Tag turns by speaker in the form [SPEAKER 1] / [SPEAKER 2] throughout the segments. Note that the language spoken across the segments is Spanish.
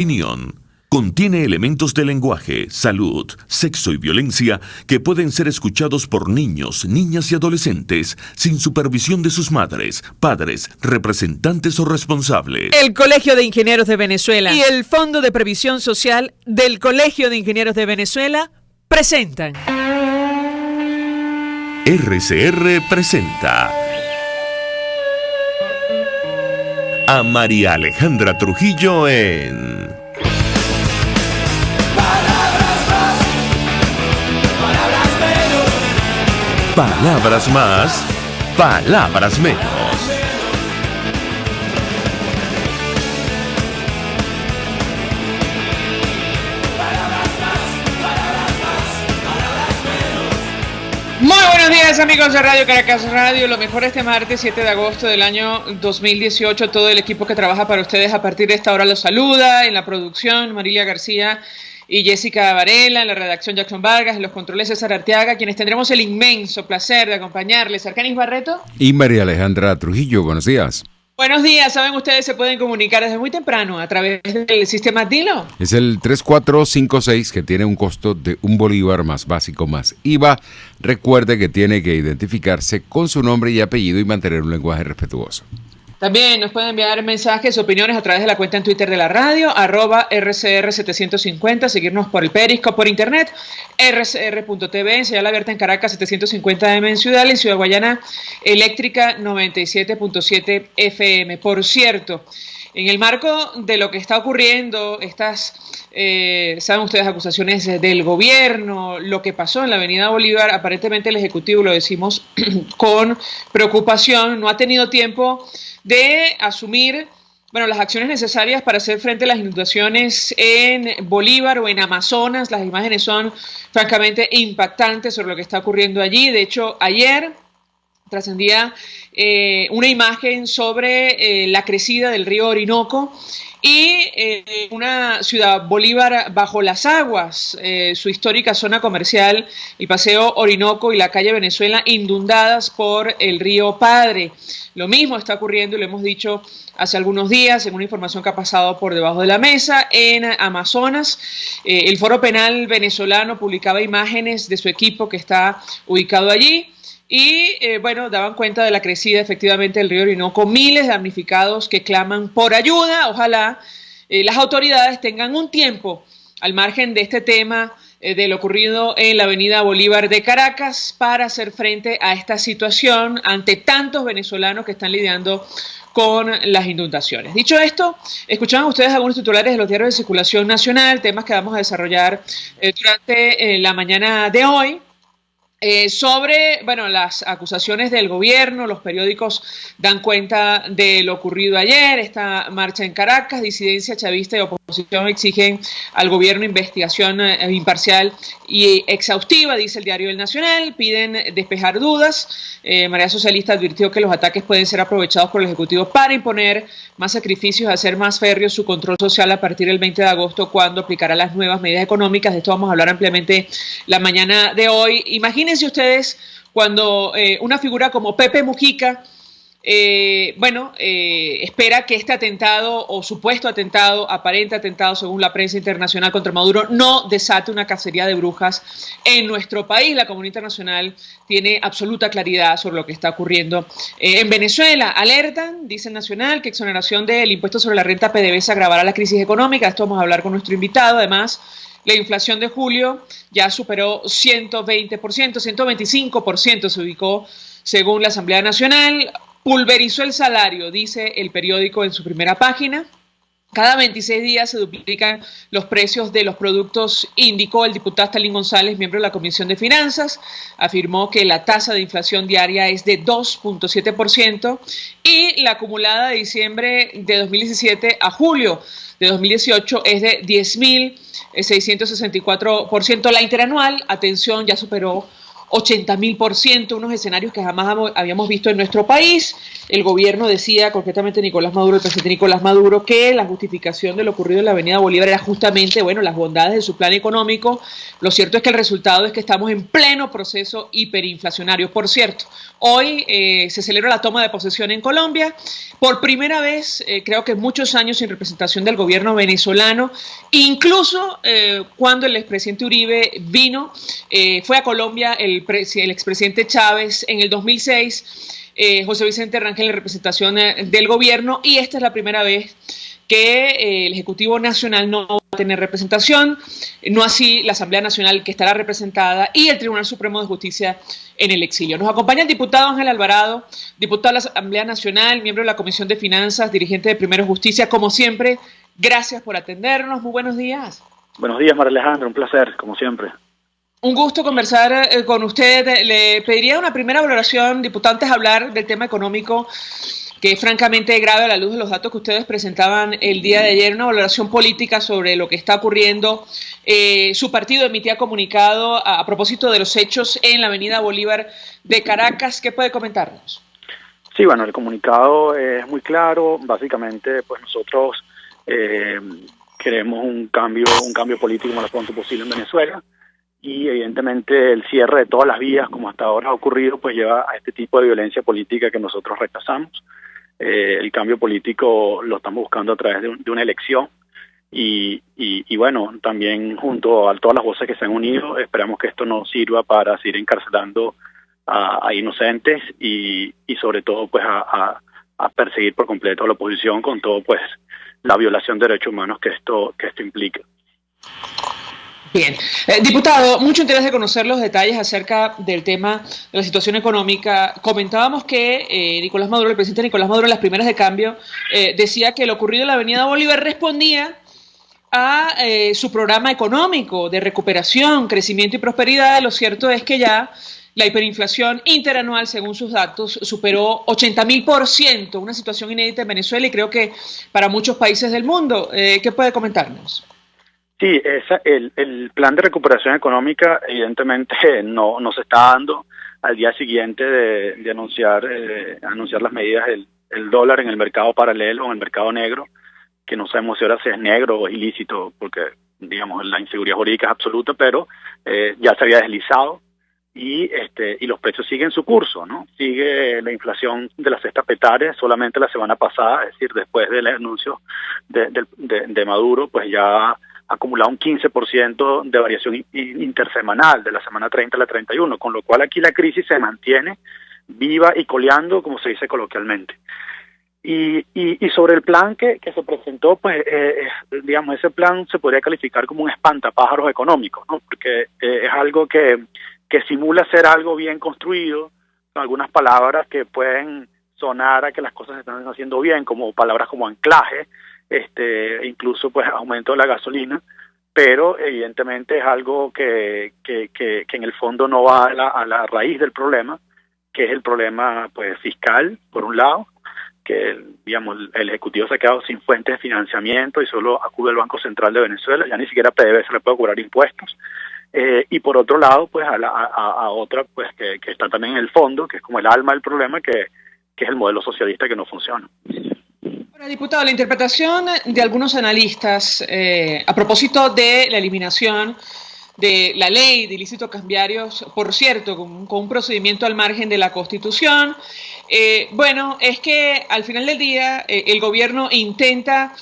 [SPEAKER 1] Opinión. Contiene elementos de lenguaje, salud, sexo y violencia que pueden ser escuchados por niños, niñas y adolescentes sin supervisión de sus madres, padres, representantes o responsables.
[SPEAKER 2] El Colegio de Ingenieros de Venezuela y el Fondo de Previsión Social del Colegio de Ingenieros de Venezuela presentan.
[SPEAKER 1] RCR presenta a María Alejandra Trujillo en Palabras más, palabras menos.
[SPEAKER 2] Muy buenos días, amigos de Radio Caracas Radio. Lo mejor este martes 7 de agosto del año 2018. Todo el equipo que trabaja para ustedes a partir de esta hora los saluda. En la producción, Marilia García y Jessica Varela, en la redacción Jackson Vargas, en los controles César Arteaga, quienes tendremos el inmenso placer de acompañarles. Arcanis Barreto.
[SPEAKER 3] Y María Alejandra Trujillo, buenos días.
[SPEAKER 2] Buenos días, saben ustedes, se pueden comunicar desde muy temprano a través del sistema Dilo.
[SPEAKER 3] Es el 3456 que tiene un costo de $1 más básico más IVA. Recuerde que tiene que identificarse con su nombre y apellido y mantener un lenguaje respetuoso.
[SPEAKER 2] También nos pueden enviar mensajes, opiniones a través de la cuenta en Twitter de la radio, @RCR750, seguirnos por el Periscope, por internet, rcr.tv, señal abierta en Caracas 750M en Ciudad, en Ciudad Guayana, eléctrica 97.7 FM. Por cierto, en el marco de lo que está ocurriendo, estas, saben ustedes, acusaciones del gobierno, lo que pasó en la Avenida Bolívar, aparentemente el Ejecutivo, lo decimos con preocupación, no ha tenido tiempo de asumir, las acciones necesarias para hacer frente a las inundaciones en Bolívar o en Amazonas. Las imágenes son francamente impactantes sobre lo que está ocurriendo allí. De hecho, ayer trascendía una imagen sobre la crecida del río Orinoco y una ciudad, Bolívar, bajo las aguas, su histórica zona comercial, el Paseo Orinoco y la calle Venezuela inundadas por el río Padre. Lo mismo está ocurriendo, y lo hemos dicho hace algunos días, en una información que ha pasado por debajo de la mesa, en Amazonas. El Foro Penal venezolano publicaba imágenes de su equipo que está ubicado allí. Y, daban cuenta de la crecida efectivamente del río Orinoco, miles de damnificados que claman por ayuda. Ojalá las autoridades tengan un tiempo al margen de este tema de lo ocurrido en la Avenida Bolívar de Caracas para hacer frente a esta situación ante tantos venezolanos que están lidiando con las inundaciones. Dicho esto, escuchaban ustedes algunos titulares de los diarios de circulación nacional, temas que vamos a desarrollar durante la mañana de hoy. Sobre las acusaciones del gobierno, los periódicos dan cuenta de lo ocurrido ayer, esta marcha en Caracas, disidencia chavista y oposición exigen al gobierno investigación imparcial y exhaustiva, dice el diario El Nacional, piden despejar dudas. Marea Socialista advirtió que los ataques pueden ser aprovechados por el Ejecutivo para imponer más sacrificios, hacer más férreo su control social a partir del 20 de agosto, cuando aplicará las nuevas medidas económicas. De esto vamos a hablar ampliamente la mañana de hoy. Imagínense ustedes cuando una figura como Pepe Mujica espera que este atentado o supuesto atentado, aparente atentado según la prensa internacional contra Maduro, no desate una cacería de brujas en nuestro país. La comunidad internacional tiene absoluta claridad sobre lo que está ocurriendo en Venezuela. Alertan, dice el Nacional, que exoneración del impuesto sobre la renta PDVSA agravará la crisis económica. Esto vamos a hablar con nuestro invitado. Además, la inflación de julio ya superó 120%, 125% se ubicó según la Asamblea Nacional. Pulverizó el salario, dice el periódico en su primera página. Cada 26 días se duplican los precios de los productos, indicó el diputado Stalin González, miembro de la Comisión de Finanzas. Afirmó que la tasa de inflación diaria es de 2.7% y la acumulada de diciembre de 2017 a julio de 2018 es de 10.664%. La interanual, atención, ya superó 80.000%, unos escenarios que jamás habíamos visto en nuestro país. El gobierno decía, concretamente Nicolás Maduro, el presidente Nicolás Maduro, que la justificación de lo ocurrido en la Avenida Bolívar era justamente, bueno, las bondades de su plan económico. Lo cierto es que el resultado es que estamos en pleno proceso hiperinflacionario. Por cierto, hoy se celebra la toma de posesión en Colombia. Por primera vez, creo que muchos años sin representación del gobierno venezolano, incluso cuando el expresidente Uribe vino, fue a Colombia el expresidente Chávez en el 2006, José Vicente Rangel en representación del gobierno, y esta es la primera vez que el Ejecutivo Nacional no va a tener representación, no así la Asamblea Nacional, que estará representada, y el Tribunal Supremo de Justicia en el exilio. Nos acompaña el diputado Ángel Alvarado, diputado de la Asamblea Nacional, miembro de la Comisión de Finanzas, dirigente de Primero Justicia. Como siempre, gracias por atendernos. Muy buenos días.
[SPEAKER 4] Buenos días, María Alejandra, un placer, como siempre.
[SPEAKER 2] Un gusto conversar con usted. Le pediría una primera valoración, diputado, antes de hablar del tema económico, que es francamente grave a la luz de los datos que ustedes presentaban el día de ayer, una valoración política sobre lo que está ocurriendo. Su partido emitía comunicado a propósito de los hechos en la Avenida Bolívar de Caracas. ¿Qué puede comentarnos?
[SPEAKER 4] Sí, bueno, el comunicado es muy claro. Básicamente, pues nosotros queremos un cambio político lo más pronto posible en Venezuela, y evidentemente el cierre de todas las vías, como hasta ahora ha ocurrido, pues lleva a este tipo de violencia política que nosotros rechazamos. El cambio político lo estamos buscando a través de una elección, y bueno, también junto a todas las voces que se han unido, esperamos que esto nos sirva para seguir encarcelando a inocentes y sobre todo pues a perseguir por completo a la oposición con todo pues la violación de derechos humanos que esto implica.
[SPEAKER 2] Bien. Diputado, mucho interés de conocer los detalles acerca del tema de la situación económica. Comentábamos que Nicolás Maduro, el presidente Nicolás Maduro, en las primeras de cambio, decía que lo ocurrido en la Avenida Bolívar respondía a su programa económico de recuperación, crecimiento y prosperidad. Lo cierto es que ya la hiperinflación interanual, según sus datos, superó 80.000%, una situación inédita en Venezuela y creo que para muchos países del mundo. ¿Qué puede comentarnos?
[SPEAKER 4] Sí, el plan de recuperación económica evidentemente no se está dando al día siguiente de anunciar las medidas del dólar en el mercado paralelo, en el mercado negro, que no sabemos si ahora si es negro o es ilícito, porque digamos la inseguridad jurídica es absoluta, pero ya se había deslizado y los precios siguen su curso, ¿no? Sigue la inflación de la cesta petaria. Solamente la semana pasada, es decir, después del anuncio de Maduro, pues ya acumulado un 15% de variación intersemanal, de la semana 30 a la 31, con lo cual aquí la crisis se mantiene viva y coleando, como se dice coloquialmente. Y sobre el plan que se presentó, pues digamos, ese plan se podría calificar como un espantapájaros económico, ¿no? Porque es algo que simula ser algo bien construido, con algunas palabras que pueden sonar a que las cosas se están haciendo bien, como palabras como anclaje, incluso pues aumento de la gasolina, pero evidentemente es algo que en el fondo no va a la raíz del problema, que es el problema pues fiscal, por un lado, que digamos el Ejecutivo se ha quedado sin fuentes de financiamiento y solo acude al Banco Central de Venezuela, ya ni siquiera PDVSA se le puede cobrar impuestos, y por otro lado pues a otra pues que está también en el fondo, que es como el alma del problema, que es el modelo socialista que no funciona.
[SPEAKER 2] Bueno, diputado, la interpretación de algunos analistas a propósito de la eliminación de la ley de ilícitos cambiarios, por cierto, con un procedimiento al margen de la Constitución, bueno, es que al final del día el gobierno intenta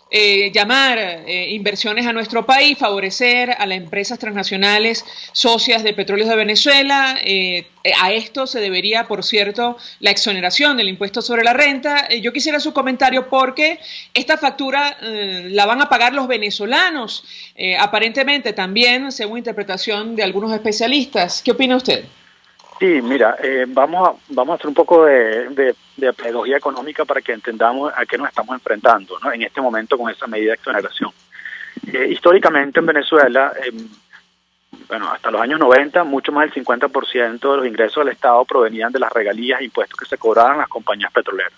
[SPEAKER 2] llamar inversiones a nuestro país, favorecer a las empresas transnacionales socias de Petróleos de Venezuela. A esto se debería, por cierto, la exoneración del impuesto sobre la renta. Yo quisiera su comentario porque esta factura la van a pagar los venezolanos, aparentemente también, según interpretación de algunos especialistas. ¿Qué opina usted?
[SPEAKER 4] Sí, mira, vamos a hacer un poco de pedagogía económica para que entendamos a qué nos estamos enfrentando, ¿no? En este momento con esa medida de exoneración. Históricamente en Venezuela, bueno, hasta los años 90, mucho más del 50% de los ingresos del Estado provenían de las regalías e impuestos que se cobraban las compañías petroleras.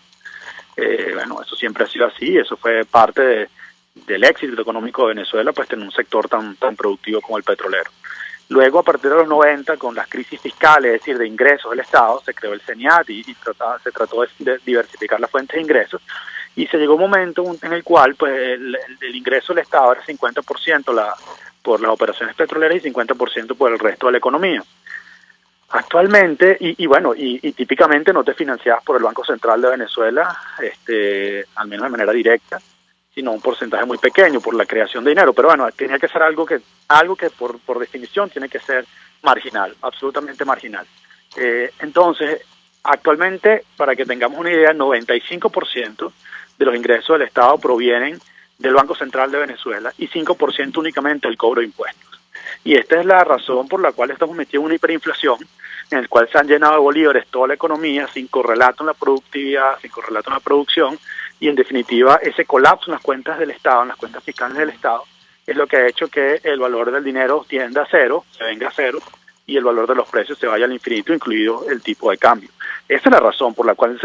[SPEAKER 4] Bueno, eso siempre ha sido así, eso fue parte del éxito económico de Venezuela, pues tener un sector tan productivo como el petrolero. Luego, a partir de los 90, con las crisis fiscales, es decir, de ingresos del Estado, se creó el CENIAT y se trató de diversificar las fuentes de ingresos, y se llegó un momento en el cual pues el ingreso del Estado era 50% por las operaciones petroleras y 50% por el resto de la economía. Actualmente, y típicamente no te financiabas por el Banco Central de Venezuela, al menos de manera directa, sino un porcentaje muy pequeño por la creación de dinero. Pero bueno, tenía que ser algo que por definición tiene que ser marginal, absolutamente marginal. Entonces, actualmente, para que tengamos una idea, el 95% de los ingresos del Estado provienen del Banco Central de Venezuela y 5% únicamente del cobro de impuestos. Y esta es la razón por la cual estamos metidos en una hiperinflación, en el cual se han llenado de bolívares toda la economía, sin correlato en la productividad, sin correlato en la producción, y en definitiva ese colapso en las cuentas del Estado, en las cuentas fiscales del Estado, es lo que ha hecho que el valor del dinero tienda a cero, se venga a cero, y el valor de los precios se vaya al infinito, incluido el tipo de cambio. Esa es la razón por la cual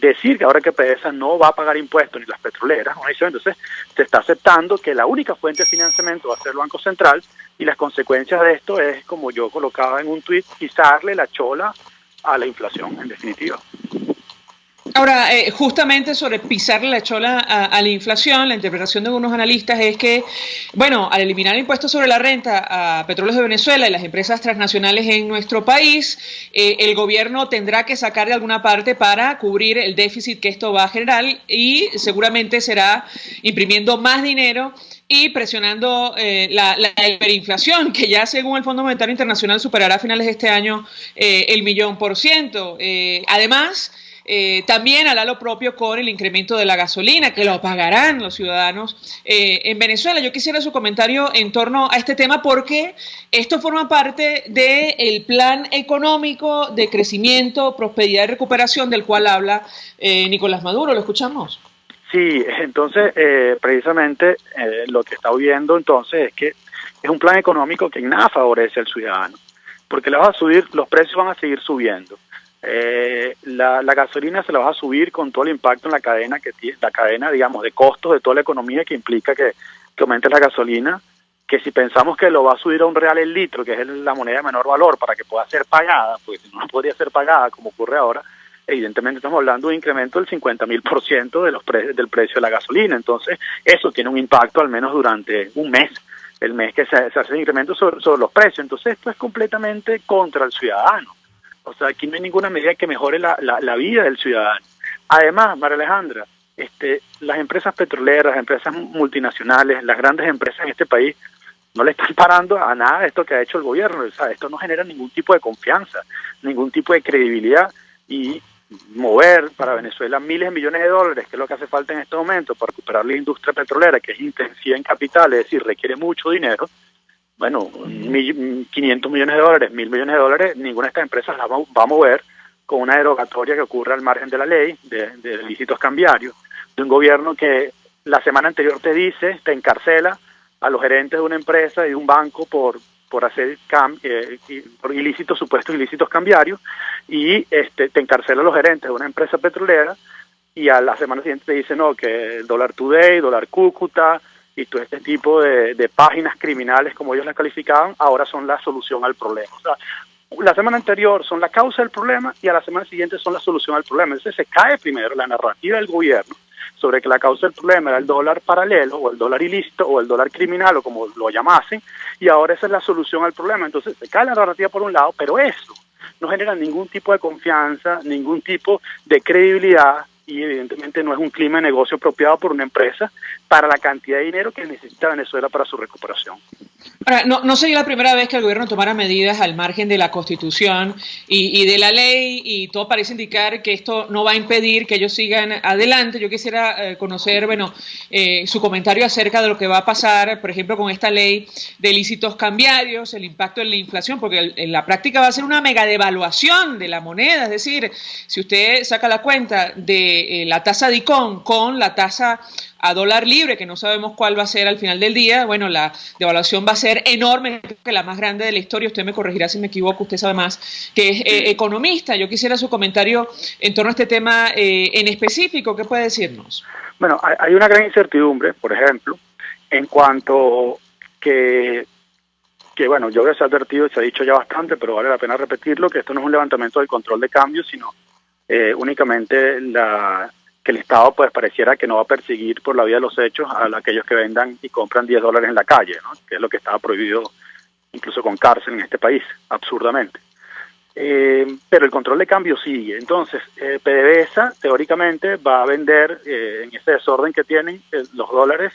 [SPEAKER 4] decir que ahora que PDVSA no va a pagar impuestos ni las petroleras, entonces se está aceptando que la única fuente de financiamiento va a ser el Banco Central, y las consecuencias de esto es, como yo colocaba en un tuit, pisarle la chola a la inflación, en definitiva.
[SPEAKER 2] Ahora, justamente sobre pisarle la chola a la inflación, la interpretación de algunos analistas es que, bueno, al eliminar el impuesto sobre la renta a Petróleos de Venezuela y las empresas transnacionales en nuestro país, el gobierno tendrá que sacar de alguna parte para cubrir el déficit que esto va a generar, y seguramente será imprimiendo más dinero y presionando la hiperinflación, que ya según el Fondo Monetario Internacional superará a finales de este año el 1.000.000%. Además, también hará lo propio con el incremento de la gasolina, que lo pagarán los ciudadanos en Venezuela. Yo quisiera su comentario en torno a este tema, porque esto forma parte del plan económico de crecimiento, prosperidad y recuperación del cual habla Nicolás Maduro. ¿Lo escuchamos?
[SPEAKER 4] Sí, entonces precisamente lo que está viendo entonces es que es un plan económico que en nada favorece al ciudadano, porque le vas a subir, los precios van a seguir subiendo. La gasolina se la va a subir con todo el impacto en la cadena, digamos, de costos de toda la economía que implica que aumente la gasolina, que si pensamos que lo va a subir a $1 el litro, que es la moneda de menor valor, para que pueda ser pagada, porque si no podría ser pagada como ocurre ahora, evidentemente estamos hablando de un incremento del 50.000% del precio de la gasolina. Entonces eso tiene un impacto al menos durante un mes, el mes que se hace el incremento sobre los precios. Entonces esto es completamente contra el ciudadano. O sea, aquí no hay ninguna medida que mejore la vida del ciudadano. Además, María Alejandra, las empresas petroleras, las empresas multinacionales, las grandes empresas en este país no le están parando a nada de esto que ha hecho el gobierno. O sea, esto no genera ningún tipo de confianza, ningún tipo de credibilidad, y mover para Venezuela miles de millones de dólares, que es lo que hace falta en este momento para recuperar la industria petrolera, que es intensiva en capital, es decir, requiere mucho dinero. Bueno, 500 millones de dólares, 1.000 millones de dólares, ninguna de estas empresas las va a mover con una derogatoria que ocurre al margen de la ley, de ilícitos cambiarios, de un gobierno que la semana anterior te encarcela a los gerentes de una empresa y de un banco por hacer por supuestos ilícitos cambiarios, y te encarcela a los gerentes de una empresa petrolera, y a la semana siguiente te dice no, que el Dollar Today, Dólar Cúcuta y todo este tipo de páginas criminales, como ellos las calificaban, ahora son la solución al problema. O sea, la semana anterior son la causa del problema y a la semana siguiente son la solución al problema. Entonces se cae primero la narrativa del gobierno sobre que la causa del problema era el dólar paralelo o el dólar ilícito o el dólar criminal o como lo llamasen, y ahora esa es la solución al problema. Entonces se cae la narrativa por un lado, pero eso no genera ningún tipo de confianza, ningún tipo de credibilidad, y evidentemente no es un clima de negocio apropiado por una empresa para la cantidad de dinero que necesita Venezuela para su recuperación.
[SPEAKER 2] Ahora, no sería la primera vez que el gobierno tomara medidas al margen de la Constitución y de la ley, y todo parece indicar que esto no va a impedir que ellos sigan adelante. Yo quisiera conocer, su comentario acerca de lo que va a pasar, por ejemplo, con esta ley de ilícitos cambiarios, el impacto en la inflación, porque en la práctica va a ser una mega devaluación de la moneda. Es decir, si usted saca la cuenta de la tasa de ICON con la tasa a dólar libre, que no sabemos cuál va a ser al final del día, bueno, la devaluación va a ser enorme, creo que la más grande de la historia. Usted me corregirá si me equivoco, usted sabe más, que es economista. Yo quisiera su comentario en torno a este tema en específico. ¿Qué puede decirnos?
[SPEAKER 4] Bueno, hay una gran incertidumbre, por ejemplo, en cuanto que que bueno, yo creo que se ha advertido y se ha dicho ya bastante, pero vale la pena repetirlo, que esto no es un levantamiento del control de cambio, sino únicamente que el Estado pues pareciera que no va a perseguir por la vía de los hechos a aquellos que vendan y compran $10 en la calle, ¿no? Que es lo que estaba prohibido incluso con cárcel en este país, absurdamente. Pero el control de cambio sigue. Entonces, PDVSA teóricamente va a vender en ese desorden que tienen los dólares,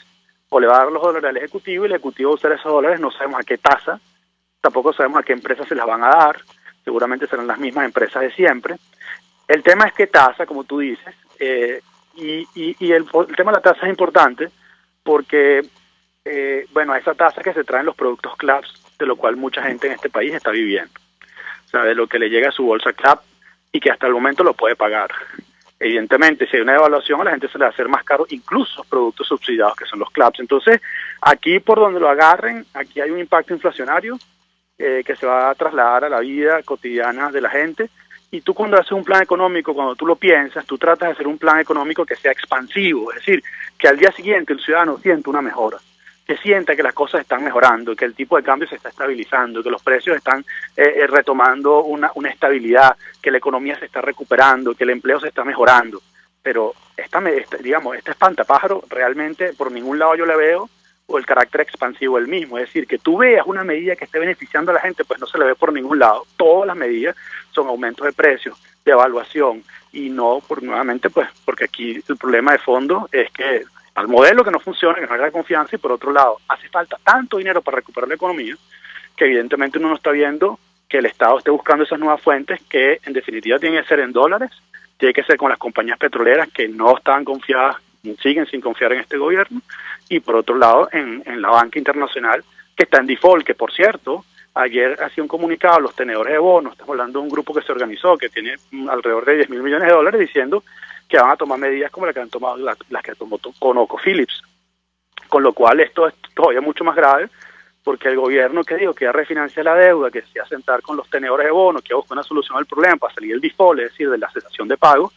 [SPEAKER 4] o le va a dar los dólares al Ejecutivo, y el Ejecutivo va a usar esos dólares, no sabemos a qué tasa, tampoco sabemos a qué empresas se las van a dar, seguramente serán las mismas empresas de siempre. El tema es qué tasa, como tú dices, y el tema de la tasa es importante porque, bueno, esa tasa que se traen los productos CLAPS, de lo cual mucha gente en este país está viviendo, o sea, de lo que le llega a su bolsa CLAP y que hasta el momento lo puede pagar. Evidentemente, si hay una devaluación, a la gente se le va a hacer más caro incluso los productos subsidiados, que son los CLAPS. Entonces, aquí por donde lo agarren, aquí hay un impacto inflacionario que se va a trasladar a la vida cotidiana de la gente. Y tú cuando haces un plan económico, cuando tú lo piensas, tú tratas de hacer un plan económico que sea expansivo, es decir, que al día siguiente el ciudadano sienta una mejora, que sienta que las cosas están mejorando, que el tipo de cambio se está estabilizando, que los precios están retomando una estabilidad, que la economía se está recuperando, que el empleo se está mejorando. Pero este espantapájaro realmente por ningún lado yo le veo o el carácter expansivo el mismo, es decir, que tú veas una medida que esté beneficiando a la gente, pues no se le ve por ningún lado. Todas las medidas son aumentos de precios, de evaluación, y no, nuevamente, pues porque aquí el problema de fondo es que al modelo que no funciona, que no hay confianza, y por otro lado, hace falta tanto dinero para recuperar la economía, que evidentemente uno no está viendo que el Estado esté buscando esas nuevas fuentes que en definitiva tienen que ser en dólares, tiene que ser con las compañías petroleras que no estaban confiadas, siguen sin confiar en este gobierno, y por otro lado en la banca internacional que está en default, que por cierto, ayer hacía un comunicado a los tenedores de bonos, estamos hablando de un grupo que se organizó, que tiene alrededor de $10.000 millones, diciendo que van a tomar medidas como las que han tomado las que tomó ConocoPhillips, con lo cual esto es todavía mucho más grave, porque el gobierno que dijo que ya refinancia la deuda, que se va a sentar con los tenedores de bonos, que busca una solución al problema para salir del default, es decir, de la cesación de pago,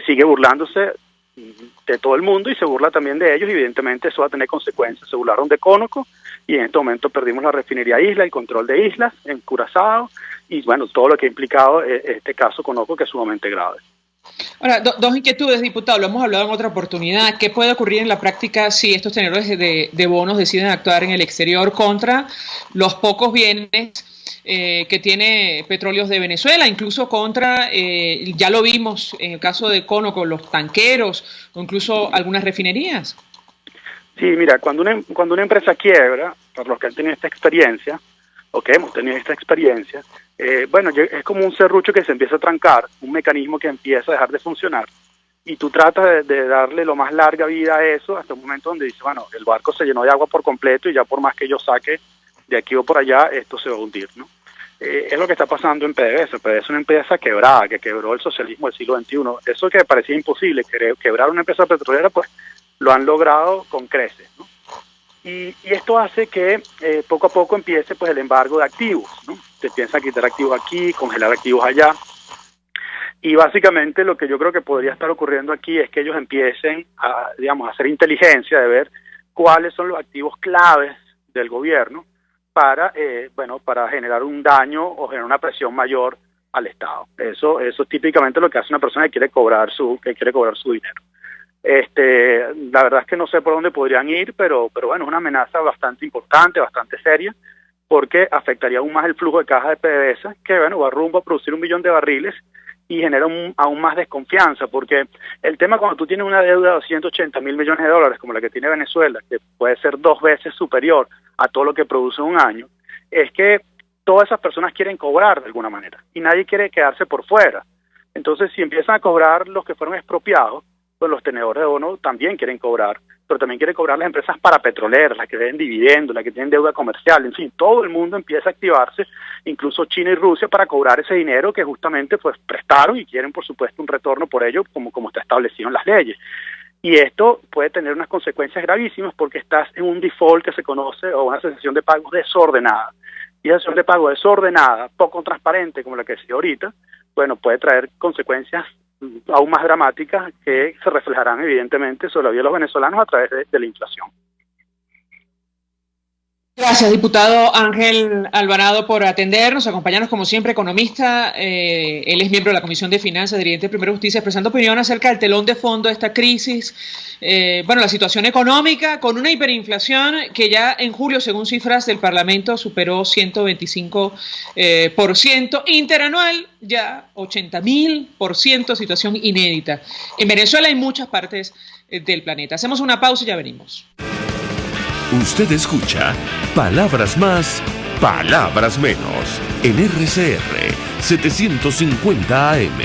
[SPEAKER 4] sigue burlándose de todo el mundo y se burla también de ellos, y evidentemente eso va a tener consecuencias. Se burlaron de Conoco y en este momento perdimos la refinería Isla, el control de Islas en Curazao, y bueno, todo lo que ha implicado este caso Conoco, que es sumamente grave.
[SPEAKER 2] Ahora, dos inquietudes, diputado, lo hemos hablado en otra oportunidad. ¿Qué puede ocurrir en la práctica si estos tenedores de bonos deciden actuar en el exterior contra los pocos bienes que tiene Petróleos de Venezuela, incluso contra, ya lo vimos en el caso de Conoco, los tanqueros o incluso algunas refinerías?
[SPEAKER 4] Sí, mira, cuando una empresa quiebra, por los que han tenido esta experiencia, o que hemos tenido esta experiencia, bueno, es como un serrucho que se empieza a trancar, un mecanismo que empieza a dejar de funcionar, y tú tratas de darle lo más larga vida a eso hasta un momento donde dices, bueno, el barco se llenó de agua por completo y ya por más que yo saque de aquí o por allá, esto se va a hundir, ¿no? Es lo que está pasando en PDVSA. PDVSA es una empresa quebrada, que quebró el socialismo del siglo XXI. Eso que parecía imposible, quebrar una empresa petrolera, pues lo han logrado con creces, ¿no? Y esto hace que poco a poco empiece pues el embargo de activos, ¿no? Se piensa quitar activos aquí, congelar activos allá. Y básicamente lo que yo creo que podría estar ocurriendo aquí es que ellos empiecen a, digamos, a hacer inteligencia de ver cuáles son los activos claves del gobierno para, bueno, para generar un daño o generar una presión mayor al Estado. Eso es típicamente lo que hace una persona que quiere cobrar su dinero. La verdad es que no sé por dónde podrían ir, pero bueno, es una amenaza bastante importante, bastante seria, porque afectaría aún más el flujo de caja de PDVSA, que bueno, va rumbo a producir 1 millón de barriles y genera aún más desconfianza, porque el tema cuando tú tienes una deuda de $280.000 millones, como la que tiene Venezuela, que puede ser 2 veces superior a todo lo que produce un año, es que todas esas personas quieren cobrar de alguna manera, y nadie quiere quedarse por fuera. Entonces, si empiezan a cobrar los que fueron expropiados, pues los tenedores de bonos también quieren cobrar, pero también quieren cobrar las empresas parapetroleras, las que deben dividendos, las que tienen deuda comercial, en fin, todo el mundo empieza a activarse, incluso China y Rusia, para cobrar ese dinero que justamente pues prestaron y quieren por supuesto un retorno por ello, como está establecido en las leyes. Y esto puede tener unas consecuencias gravísimas porque estás en un default que se conoce, o una cesación de pagos desordenada. Y esa cesación de pago desordenada, poco transparente como la que decía ahorita, bueno, puede traer consecuencias aún más dramáticas que se reflejarán evidentemente sobre la vida de los venezolanos a través de la inflación.
[SPEAKER 2] Gracias, diputado Ángel Alvarado, por atendernos, acompañarnos como siempre, economista. Él es miembro de la Comisión de Finanzas, dirigente de Primera Justicia, expresando opinión acerca del telón de fondo de esta crisis. La situación económica con una hiperinflación que ya en julio, según cifras del Parlamento, superó 125%, interanual ya 80.000%, situación inédita en Venezuela y en muchas partes del planeta. Hacemos una pausa y ya venimos.
[SPEAKER 1] Usted escucha Palabras Más, Palabras Menos en RCR 750 AM.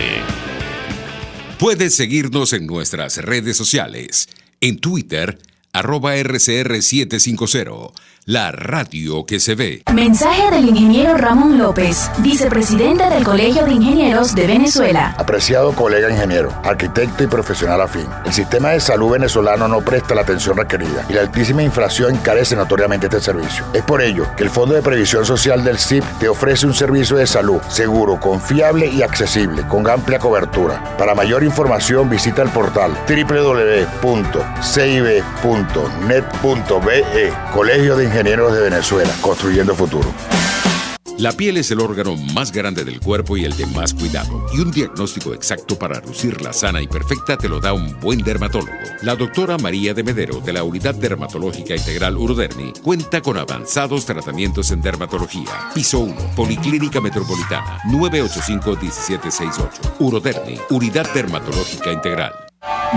[SPEAKER 3] Puedes seguirnos en nuestras redes sociales. En Twitter, @RCR750, la radio que se ve.
[SPEAKER 5] Mensaje del ingeniero Ramón López, vicepresidente del Colegio de Ingenieros de Venezuela.
[SPEAKER 6] Apreciado colega ingeniero, arquitecto y profesional afín, el sistema de salud venezolano no presta la atención requerida y la altísima inflación encarece notoriamente este servicio. Es por ello que el Fondo de Previsión Social del CIP te ofrece un servicio de salud seguro, confiable y accesible, con amplia cobertura. Para mayor información visita el portal www.cib.net.be, Colegio de Ingenieros de Venezuela, construyendo futuro.
[SPEAKER 3] La piel es el órgano más grande del cuerpo y el de más cuidado. Y un diagnóstico exacto para lucirla sana y perfecta te lo da un buen dermatólogo. La doctora María de Medero, de la Unidad Dermatológica Integral Urodermi, cuenta con avanzados tratamientos en dermatología. Piso 1, Policlínica Metropolitana, 985-1768. Urodermi, Unidad Dermatológica Integral.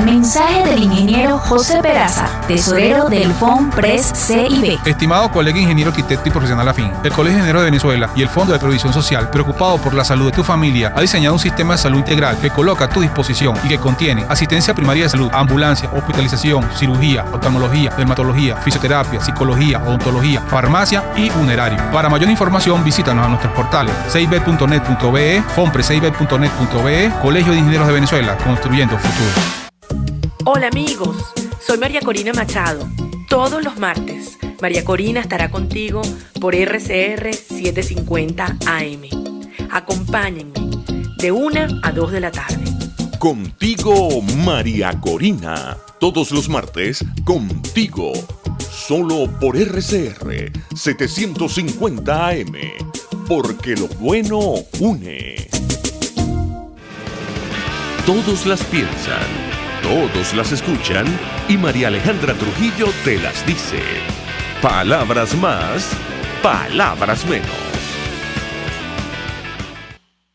[SPEAKER 5] Mensaje del ingeniero José Peraza, tesorero del FONPRES CIB.
[SPEAKER 7] Estimado colega ingeniero, arquitecto y profesional afín, el Colegio de Ingenieros de Venezuela y el Fondo de Previsión Social, preocupado por la salud de tu familia, ha diseñado un sistema de salud integral que coloca a tu disposición y que contiene asistencia primaria de salud, ambulancia, hospitalización, cirugía, oftalmología, dermatología, fisioterapia, psicología, odontología, farmacia y funerario. Para mayor información, visítanos a nuestros portales cib.net.be, fonprescib.net.be, Colegio de Ingenieros de Venezuela, construyendo futuro.
[SPEAKER 8] Hola amigos, soy María Corina Machado. Todos los martes, María Corina estará contigo por RCR 750 AM. Acompáñenme de 1 a 2 de la tarde.
[SPEAKER 1] Contigo, María Corina. Todos los martes, contigo. Solo por RCR 750 AM. Porque lo bueno une. Todos las piensan, todos las escuchan y María Alejandra Trujillo te las dice. Palabras más, palabras menos.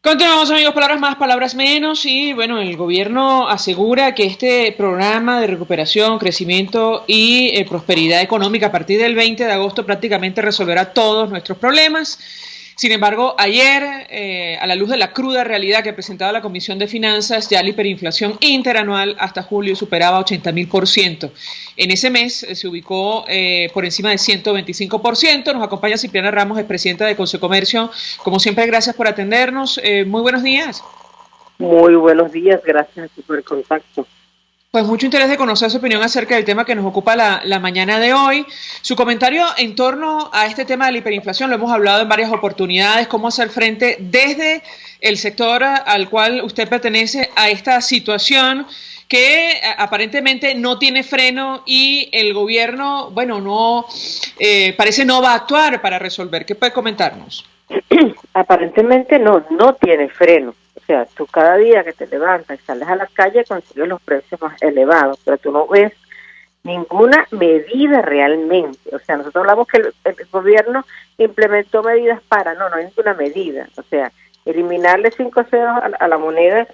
[SPEAKER 2] Continuamos, amigos, palabras más, palabras menos. Y bueno, el gobierno asegura que este programa de recuperación, crecimiento y prosperidad económica a partir del 20 de agosto prácticamente resolverá todos nuestros problemas. Sin embargo, ayer, a la luz de la cruda realidad que presentaba la Comisión de Finanzas, ya la hiperinflación interanual hasta julio superaba 80.000%. En ese mes se ubicó por encima de 125%. Nos acompaña Cipriana Ramos, expresidenta de Consecomercio. Como siempre, gracias por atendernos. Muy buenos días.
[SPEAKER 9] Muy buenos días, gracias por el contacto.
[SPEAKER 2] Pues mucho interés de conocer su opinión acerca del tema que nos ocupa la mañana de hoy. Su comentario en torno a este tema de la hiperinflación, lo hemos hablado en varias oportunidades, cómo hacer frente desde el sector al cual usted pertenece a esta situación que aparentemente no tiene freno y el gobierno, parece no va a actuar para resolver. ¿Qué puede comentarnos?
[SPEAKER 9] Aparentemente no tiene freno. O sea, tú cada día que te levantas y sales a la calle consigues los precios más elevados, pero tú no ves ninguna medida realmente. O sea, nosotros hablamos que el gobierno implementó medidas no hay ninguna medida. O sea, eliminarle 5 ceros a la moneda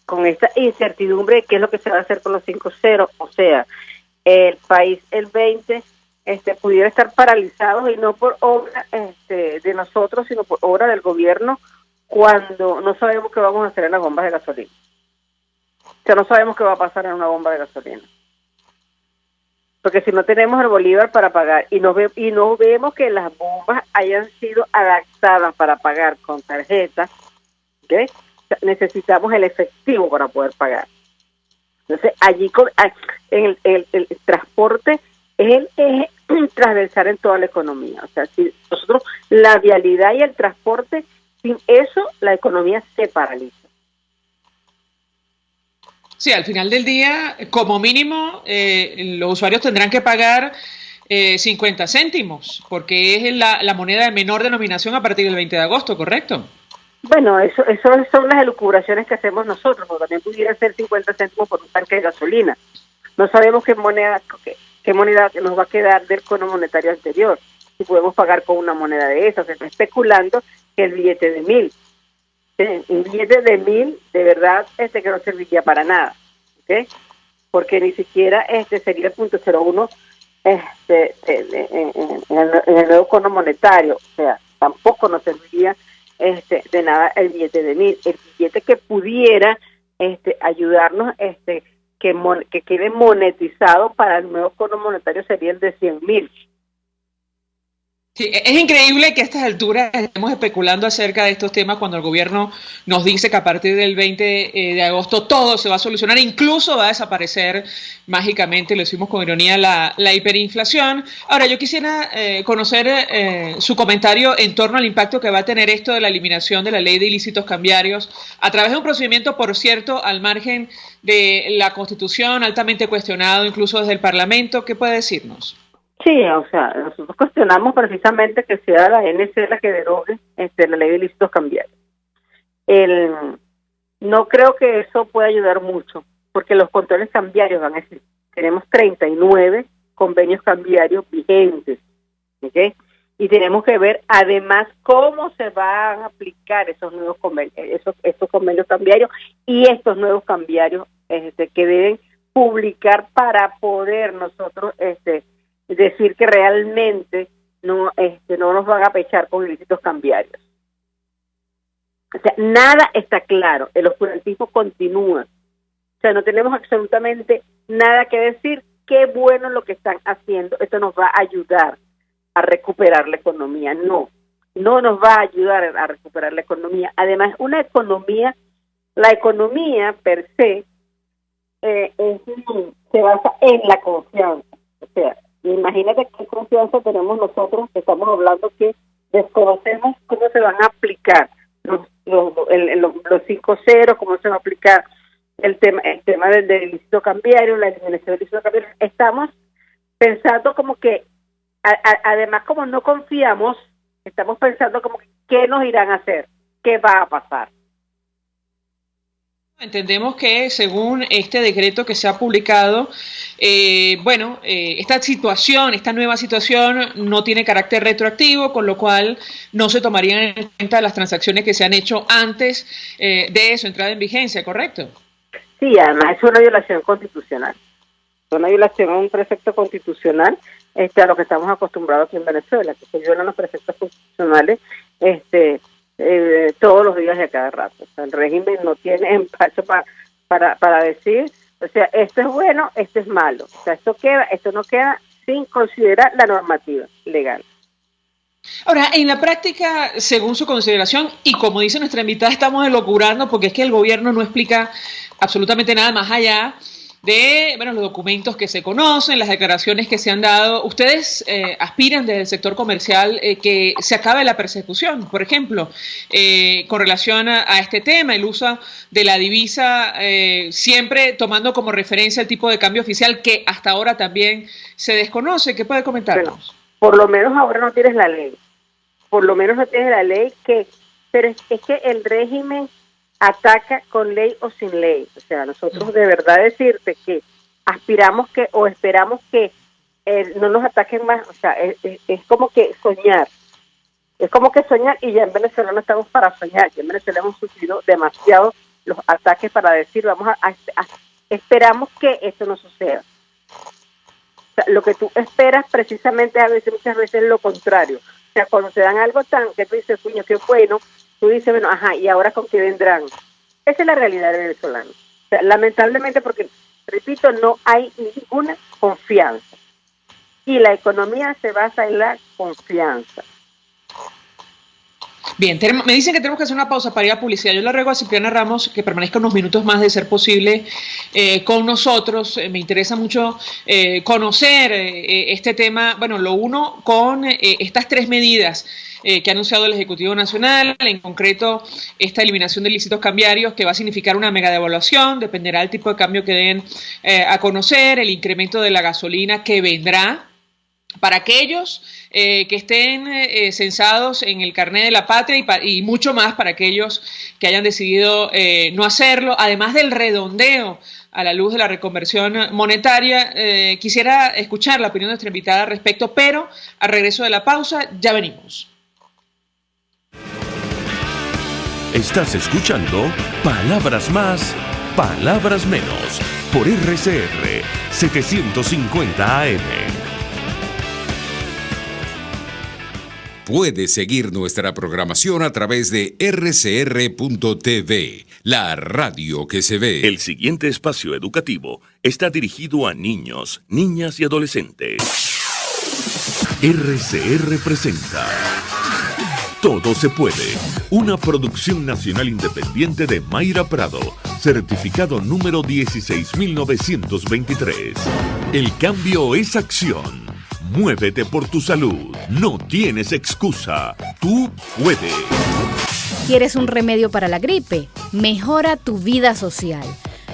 [SPEAKER 9] con esta incertidumbre de qué es lo que se va a hacer con los 5 ceros. O sea, el país el 20 pudiera estar paralizados y no por obra de nosotros, sino por obra del gobierno, cuando no sabemos qué vamos a hacer en las bombas de gasolina. O sea, no sabemos qué va a pasar en una bomba de gasolina. Porque si no tenemos el bolívar para pagar y no vemos que las bombas hayan sido adaptadas para pagar con tarjetas, ¿okay? O sea, necesitamos el efectivo para poder pagar. Entonces, allí en el transporte es el eje transversal en toda la economía. O sea, si nosotros, la vialidad y el transporte, sin eso, la economía se paraliza.
[SPEAKER 2] Sí, al final del día, como mínimo, los usuarios tendrán que pagar 50 céntimos, porque es la moneda de menor denominación a partir del 20 de agosto, ¿correcto?
[SPEAKER 9] Bueno, eso son las elucubraciones que hacemos nosotros, porque también pudiera ser 50 céntimos por un tanque de gasolina. No sabemos qué moneda nos va a quedar del cono monetario anterior, si podemos pagar con una moneda de esas. Se está especulando que el billete de 1.000, un billete de 1.000 de verdad que no serviría para nada, ¿okay? Porque ni siquiera sería el .01 en el nuevo cono monetario, o sea, tampoco nos serviría de nada el billete de 1.000. El billete que pudiera ayudarnos que quede monetizado para el nuevo cono monetario sería el de 100.000.
[SPEAKER 2] Sí, es increíble que a estas alturas estemos especulando acerca de estos temas cuando el gobierno nos dice que a partir del 20 de agosto todo se va a solucionar, incluso va a desaparecer mágicamente, lo decimos con ironía, la hiperinflación. Ahora, yo quisiera conocer su comentario en torno al impacto que va a tener esto de la eliminación de la ley de ilícitos cambiarios a través de un procedimiento, por cierto, al margen de la Constitución, altamente cuestionado incluso desde el Parlamento. ¿Qué puede decirnos?
[SPEAKER 9] Sí, o sea, nosotros cuestionamos precisamente que sea la ANC la que derogue la ley de ilícitos cambiarios. No creo que eso pueda ayudar mucho, porque los controles cambiarios van a ser, tenemos 39 convenios cambiarios vigentes, ¿okay? Y tenemos que ver además cómo se van a aplicar esos nuevos convenios, estos convenios cambiarios y estos nuevos cambiarios que deben publicar para poder nosotros decir que realmente no nos van a pechar con ilícitos cambiarios. O sea, nada está claro, el oscurantismo continúa. O sea, no tenemos absolutamente nada que decir. Qué bueno lo que están haciendo, esto nos va a ayudar a recuperar la economía. No nos va a ayudar a recuperar la economía. Además, la economía per se se basa en la confianza. O sea, imagínate qué confianza tenemos nosotros que estamos hablando que desconocemos cómo se van a aplicar los 5-0, cómo se va a aplicar el tema del ilícito cambiario, la eliminación del ilícito cambiario. Estamos pensando como que, además como no confiamos, estamos pensando como que qué nos irán a hacer, qué va a pasar.
[SPEAKER 2] Entendemos que según este decreto que se ha publicado, esta nueva situación no tiene carácter retroactivo, con lo cual no se tomarían en cuenta las transacciones que se han hecho antes de su entrada en vigencia, ¿correcto?
[SPEAKER 9] Sí, además es una violación constitucional. Es una violación a un precepto constitucional a lo que estamos acostumbrados aquí en Venezuela, que se violan los preceptos constitucionales todos los días y a cada rato. O sea, el régimen no tiene empacho para decir, o sea, esto es bueno, esto es malo. O sea, esto no queda sin considerar la normativa legal.
[SPEAKER 2] Ahora, en la práctica, según su consideración, y como dice nuestra invitada, estamos elucubrando porque es que el gobierno no explica absolutamente nada más allá de los documentos que se conocen, las declaraciones que se han dado. Ustedes aspiran desde el sector comercial que se acabe la persecución, por ejemplo, con relación a este tema, el uso de la divisa, siempre tomando como referencia el tipo de cambio oficial que hasta ahora también se desconoce. ¿Qué puede comentarnos?
[SPEAKER 9] Bueno, por lo menos ahora no tienes la ley. Pero es que el régimen ataca con ley o sin ley. O sea, nosotros de verdad decirte que aspiramos que o esperamos que no nos ataquen más. O sea, es como que soñar. Es como que soñar, y ya en Venezuela no estamos para soñar. Ya en Venezuela hemos sufrido demasiado los ataques para decir, esperamos que esto no suceda. O sea, lo que tú esperas precisamente muchas veces es lo contrario. O sea, cuando te dan algo tan que tú dices, puño, qué bueno, tú dices, bueno, ¿y ahora con qué vendrán? Esa es la realidad del venezolano. O sea, lamentablemente, porque, repito, no hay ninguna confianza. Y la economía se basa en la confianza.
[SPEAKER 2] Bien, me dicen que tenemos que hacer una pausa para ir a publicidad. Yo le ruego a Cipriana Ramos que permanezca unos minutos más de ser posible con nosotros. Me interesa mucho conocer este tema, lo uno con estas 3 medidas que ha anunciado el Ejecutivo Nacional, en concreto esta eliminación de ilícitos cambiarios que va a significar una mega devaluación, dependerá del tipo de cambio que den a conocer, el incremento de la gasolina que vendrá para aquellos que estén censados en el carnet de la patria y mucho más para aquellos que hayan decidido no hacerlo, además del redondeo a la luz de la reconversión monetaria. Quisiera escuchar la opinión de nuestra invitada al respecto, pero al regreso de la pausa ya venimos.
[SPEAKER 1] Estás escuchando Palabras Más, Palabras Menos por RCR 750 AM.
[SPEAKER 3] Puedes seguir nuestra programación a través de rcr.tv, la radio que se ve.
[SPEAKER 1] El siguiente espacio educativo está dirigido a niños, niñas y adolescentes. RCR presenta Todo se puede, una producción nacional independiente de Mayra Prado, certificado número 16923. El cambio es acción. Muévete por tu salud. No tienes excusa. Tú puedes.
[SPEAKER 10] ¿Quieres un remedio para la gripe? Mejora tu vida social.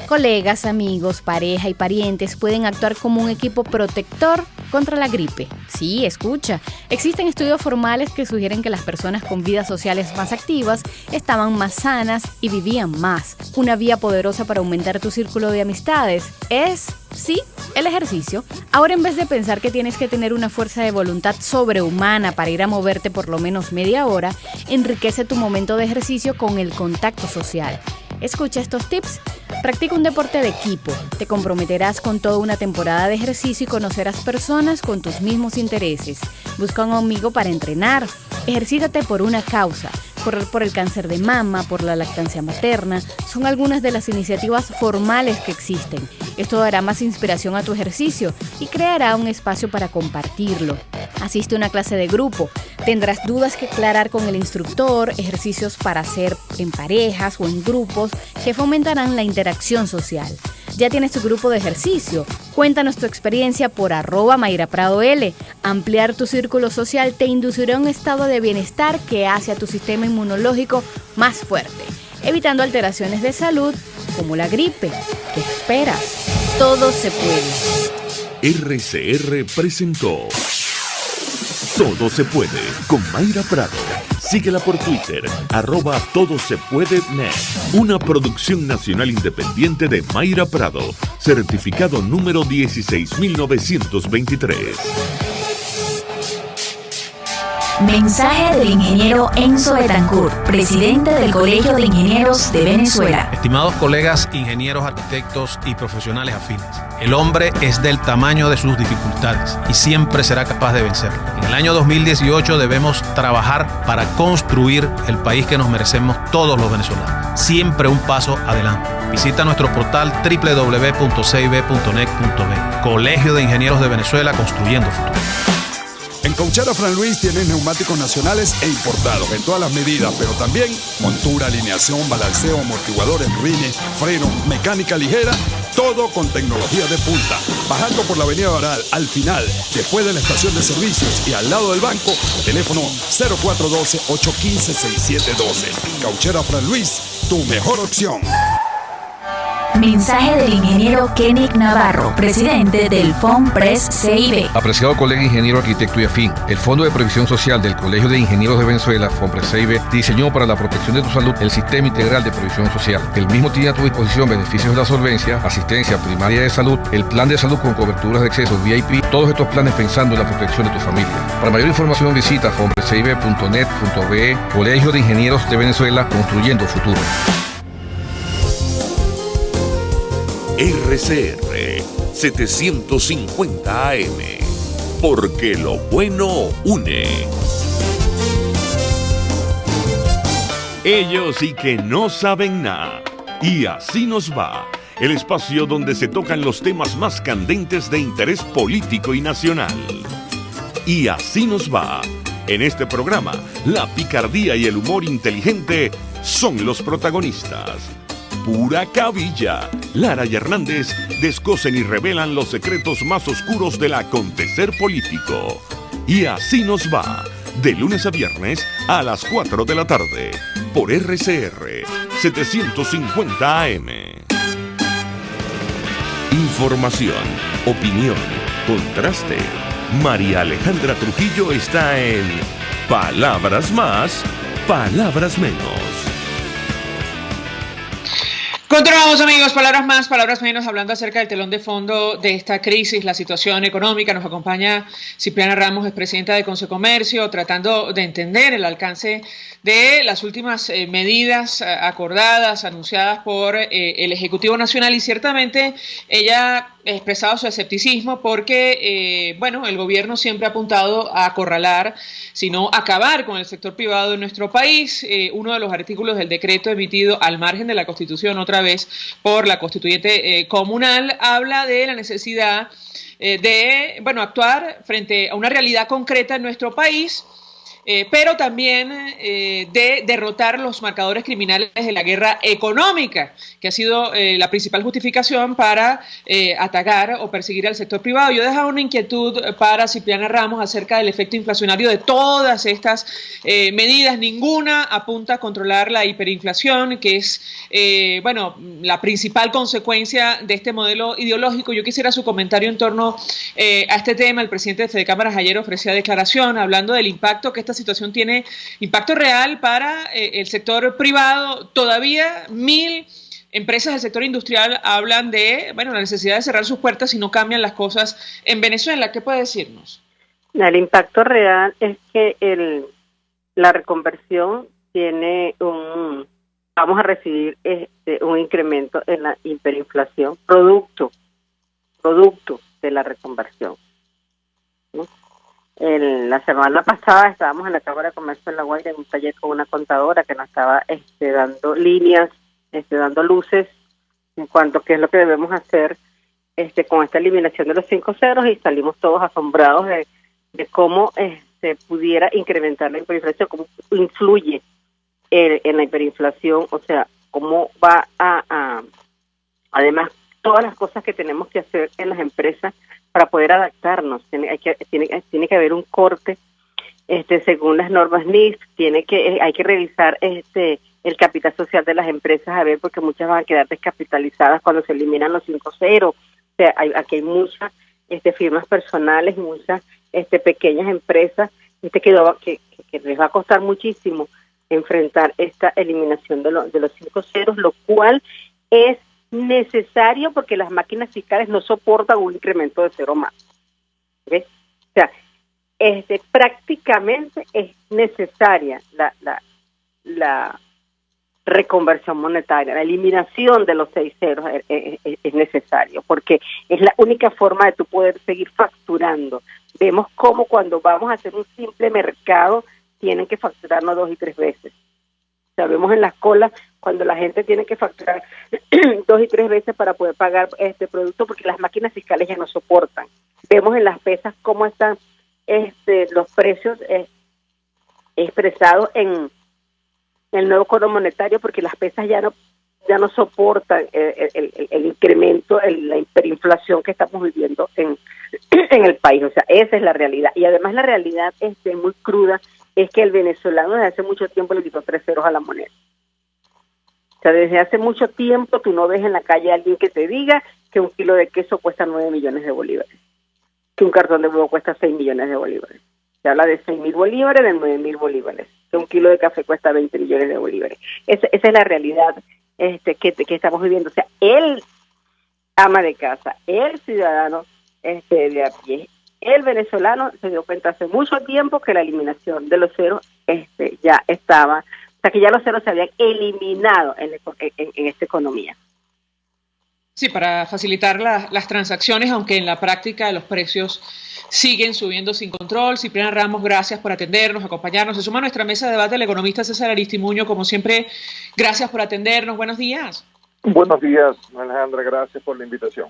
[SPEAKER 10] Colegas, amigos, pareja y parientes pueden actuar como un equipo protector contra la gripe. Sí, escucha. Existen estudios formales que sugieren que las personas con vidas sociales más activas estaban más sanas y vivían más. Una vía poderosa para aumentar tu círculo de amistades es, sí, el ejercicio. Ahora, en vez de pensar que tienes que tener una fuerza de voluntad sobrehumana para ir a moverte por lo menos media hora, enriquece tu momento de ejercicio con el contacto social. Escucha estos tips. Practica un deporte de equipo. Te comprometerás con toda una temporada de ejercicio y conocerás personas con tus mismos intereses. Busca un amigo para entrenar. Ejercítate por una causa. Correr por el cáncer de mama, por la lactancia materna, son algunas de las iniciativas formales que existen. Esto dará más inspiración a tu ejercicio y creará un espacio para compartirlo. Asiste a una clase de grupo. Tendrás dudas que aclarar con el instructor, ejercicios para hacer en parejas o en grupos que fomentarán la interacción social. ¿Ya tienes tu grupo de ejercicio? Cuéntanos tu experiencia por @MayraPradoL. Ampliar tu círculo social te inducirá a un estado de bienestar que hace a tu sistema inmunológico más fuerte, evitando alteraciones de salud como la gripe. ¿Qué esperas? Todo se puede.
[SPEAKER 1] RCR presentó Todo se puede con Mayra Prado. Síguela por Twitter, @todosepuedenet. Una producción nacional independiente de Mayra Prado, certificado número 16923.
[SPEAKER 5] Mensaje del ingeniero Enzo Betancourt, presidente del Colegio de Ingenieros de Venezuela.
[SPEAKER 11] Estimados colegas, ingenieros, arquitectos y profesionales afines, el hombre es del tamaño de sus dificultades y siempre será capaz de vencerlo. En el año 2018 debemos trabajar para construir el país que nos merecemos todos los venezolanos. Siempre un paso adelante. Visita nuestro portal www.cib.net.be. Colegio de Ingenieros de Venezuela, construyendo futuro.
[SPEAKER 12] En Cauchera Fran Luis tienes neumáticos nacionales e importados en todas las medidas, pero también montura, alineación, balanceo, amortiguadores, rines, frenos, mecánica ligera, todo con tecnología de punta. Bajando por la avenida Baral, al final, después de la estación de servicios y al lado del banco, teléfono 0412-815-6712. Cauchera Fran Luis, tu mejor opción.
[SPEAKER 5] Mensaje del ingeniero Kenick Navarro, presidente del FOMPRES CIB.
[SPEAKER 13] Apreciado colega ingeniero, arquitecto y afín, el Fondo de Previsión Social del Colegio de Ingenieros de Venezuela, FOMPRES CIB, diseñó para la protección de tu salud el Sistema Integral de Previsión Social. El mismo tiene a tu disposición beneficios de la solvencia, asistencia primaria de salud, el plan de salud con coberturas de acceso VIP, todos estos planes pensando en la protección de tu familia. Para mayor información visita fomprescib.net.be. Colegio de Ingenieros de Venezuela, construyendo futuro.
[SPEAKER 1] RCR 750 AM, porque lo bueno une. Ellos y que no saben nada. Y así nos va, el espacio donde se tocan los temas más candentes de interés político y nacional. Y así nos va. En este programa, la picardía y el humor inteligente son los protagonistas. Pura cabilla. Lara y Hernández descosen y revelan los secretos más oscuros del acontecer político. Y así nos va, de lunes a viernes a las 4 de la tarde, por RCR 750 AM. Información, opinión, contraste, María Alejandra Trujillo está en Palabras Más, Palabras Menos.
[SPEAKER 2] Continuamos, amigos, palabras más, palabras menos, hablando acerca del telón de fondo de esta crisis, la situación económica. Nos acompaña Cipriana Ramos, es presidenta de Concecomercio, tratando de entender el alcance de las últimas medidas acordadas, anunciadas por el Ejecutivo Nacional, y ciertamente ella ha expresado su escepticismo porque, el gobierno siempre ha apuntado a acorralar, sino acabar con el sector privado de nuestro país. Uno de los artículos del decreto emitido al margen de la Constitución, otra vez por la constituyente comunal, habla de la necesidad de actuar frente a una realidad concreta en nuestro país, pero también de derrotar los marcadores criminales de la guerra económica, que ha sido la principal justificación para atacar o perseguir al sector privado. Yo dejaba una inquietud para Cipriana Ramos acerca del efecto inflacionario de todas estas medidas. Ninguna apunta a controlar la hiperinflación, que es la principal consecuencia de este modelo ideológico. Yo quisiera su comentario en torno a este tema. El presidente de Fedecámaras ayer ofrecía declaración hablando del impacto que esta situación tiene, impacto real para el sector privado. Todavía 1.000 empresas del sector industrial hablan de la necesidad de cerrar sus puertas si no cambian las cosas en Venezuela. ¿Qué puede decirnos?
[SPEAKER 9] El impacto real es que la reconversión tiene vamos a recibir un incremento en la hiperinflación producto de la reconversión, ¿no? La semana pasada estábamos en la Cámara de Comercio de La Guaira en un taller con una contadora que nos estaba dando líneas, dando luces en cuanto a qué es lo que debemos hacer con esta eliminación de los 5 ceros, y salimos todos asombrados de cómo pudiera incrementar la hiperinflación, cómo influye en la hiperinflación, o sea, cómo va a además todas las cosas que tenemos que hacer en las empresas para poder adaptarnos. Tiene que haber un corte según las normas NIF, hay que revisar el capital social de las empresas, a ver, porque muchas van a quedar descapitalizadas cuando se eliminan los 5 ceros. O sea, aquí hay muchas firmas personales, muchas pequeñas empresas que les va a costar muchísimo enfrentar esta eliminación de los 5 ceros, lo cual es necesario porque las máquinas fiscales no soportan un incremento de cero más. ¿Ves? O sea, prácticamente es necesaria la reconversión monetaria, la eliminación de los 6 ceros es necesario, porque es la única forma de tú poder seguir facturando. Vemos cómo cuando vamos a hacer un simple mercado tienen que facturarnos 2 y 3 veces. Sabemos en las colas cuando la gente tiene que facturar 2 y 3 veces para poder pagar este producto porque las máquinas fiscales ya no soportan. Vemos en las pesas cómo están los precios expresados en el nuevo Código Monetario porque las pesas ya no soportan el incremento, la hiperinflación que estamos viviendo en el país. O sea, esa es la realidad. Y además la realidad muy cruda es que el venezolano desde hace mucho tiempo le quitó 3 ceros a la moneda. O sea, desde hace mucho tiempo tú no ves en la calle a alguien que te diga que un kilo de queso cuesta 9 millones de bolívares, que un cartón de huevo cuesta 6 millones de bolívares. Se habla de 6.000 bolívares, de 9.000 bolívares, que un kilo de café cuesta 20 millones de bolívares. Esa es la realidad que estamos viviendo. O sea, el ama de casa, el ciudadano de a pie, el venezolano se dio cuenta hace mucho tiempo que la eliminación de los ceros ya estaba, o sea que ya los ceros se habían eliminado en esta economía.
[SPEAKER 2] Sí, para facilitar las transacciones, aunque en la práctica los precios siguen subiendo sin control. Cipriana Ramos, gracias por atendernos, acompañarnos. Se suma a nuestra mesa de debate el economista César Aristimuño. Como siempre, gracias por atendernos. Buenos días.
[SPEAKER 14] Buenos días, Alejandra. Gracias por la invitación.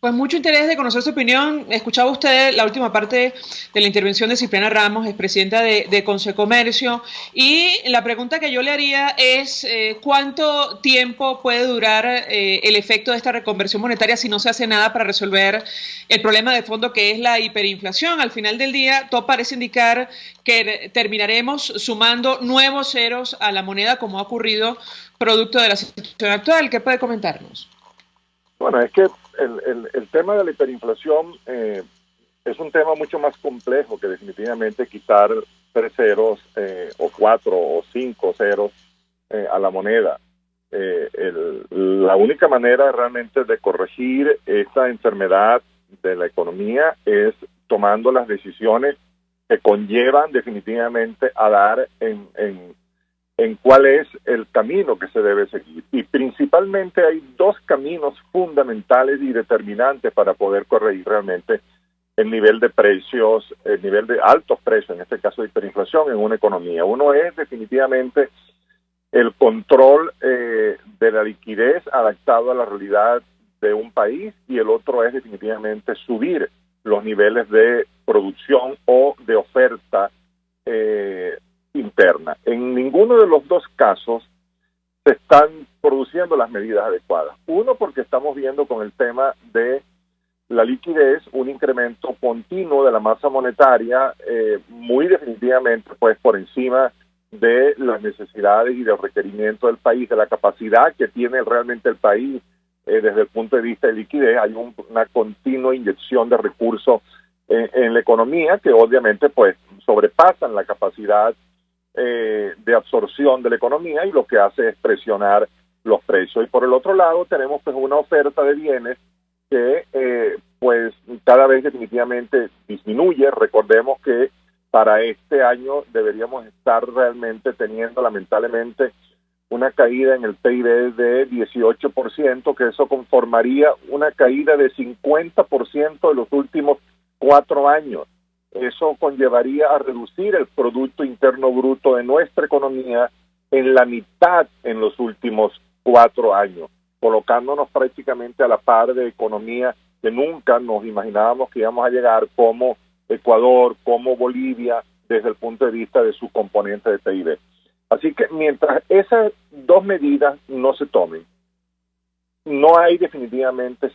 [SPEAKER 2] Pues mucho interés de conocer su opinión. Escuchaba usted la última parte de la intervención de Cipriana Ramos, expresidenta de Concecomercio, y la pregunta que yo le haría es ¿cuánto tiempo puede durar el efecto de esta reconversión monetaria si no se hace nada para resolver el problema de fondo que es la hiperinflación? Al final del día, todo parece indicar que terminaremos sumando nuevos ceros a la moneda, como ha ocurrido producto de la situación actual. ¿Qué puede comentarnos?
[SPEAKER 14] Bueno, es que el tema de la hiperinflación es es un tema mucho más complejo que definitivamente quitar 3 ceros o 4 o 5 ceros a la moneda. La única manera realmente de corregir esta enfermedad de la economía es tomando las decisiones que conllevan definitivamente a dar en cuál es el camino que se debe seguir. Y principalmente hay 2 caminos fundamentales y determinantes para poder corregir realmente el nivel de precios, el nivel de altos precios, en este caso de hiperinflación en una economía. Uno es definitivamente el control de la liquidez adaptado a la realidad de un país, y el otro es definitivamente subir los niveles de producción o de oferta interna. En ninguno de los 2 casos se están produciendo las medidas adecuadas. Uno, porque estamos viendo con el tema de la liquidez un incremento continuo de la masa monetaria, muy definitivamente pues por encima de las necesidades y del requerimiento del país, de la capacidad que tiene realmente el país desde el punto de vista de liquidez. Hay una continua inyección de recursos en la economía que obviamente pues sobrepasan la capacidad de absorción de la economía, y lo que hace es presionar los precios. Y por el otro lado tenemos pues una oferta de bienes que pues cada vez definitivamente disminuye. Recordemos que para este año deberíamos estar realmente teniendo lamentablemente una caída en el PIB de 18%, que eso conformaría una caída de 50% de los últimos 4 años. Eso conllevaría a reducir el Producto Interno Bruto de nuestra economía en la mitad en los últimos 4 años, colocándonos prácticamente a la par de economía que nunca nos imaginábamos que íbamos a llegar, como Ecuador, como Bolivia, desde el punto de vista de su componente de PIB. Así que mientras esas 2 medidas no se tomen, no hay definitivamente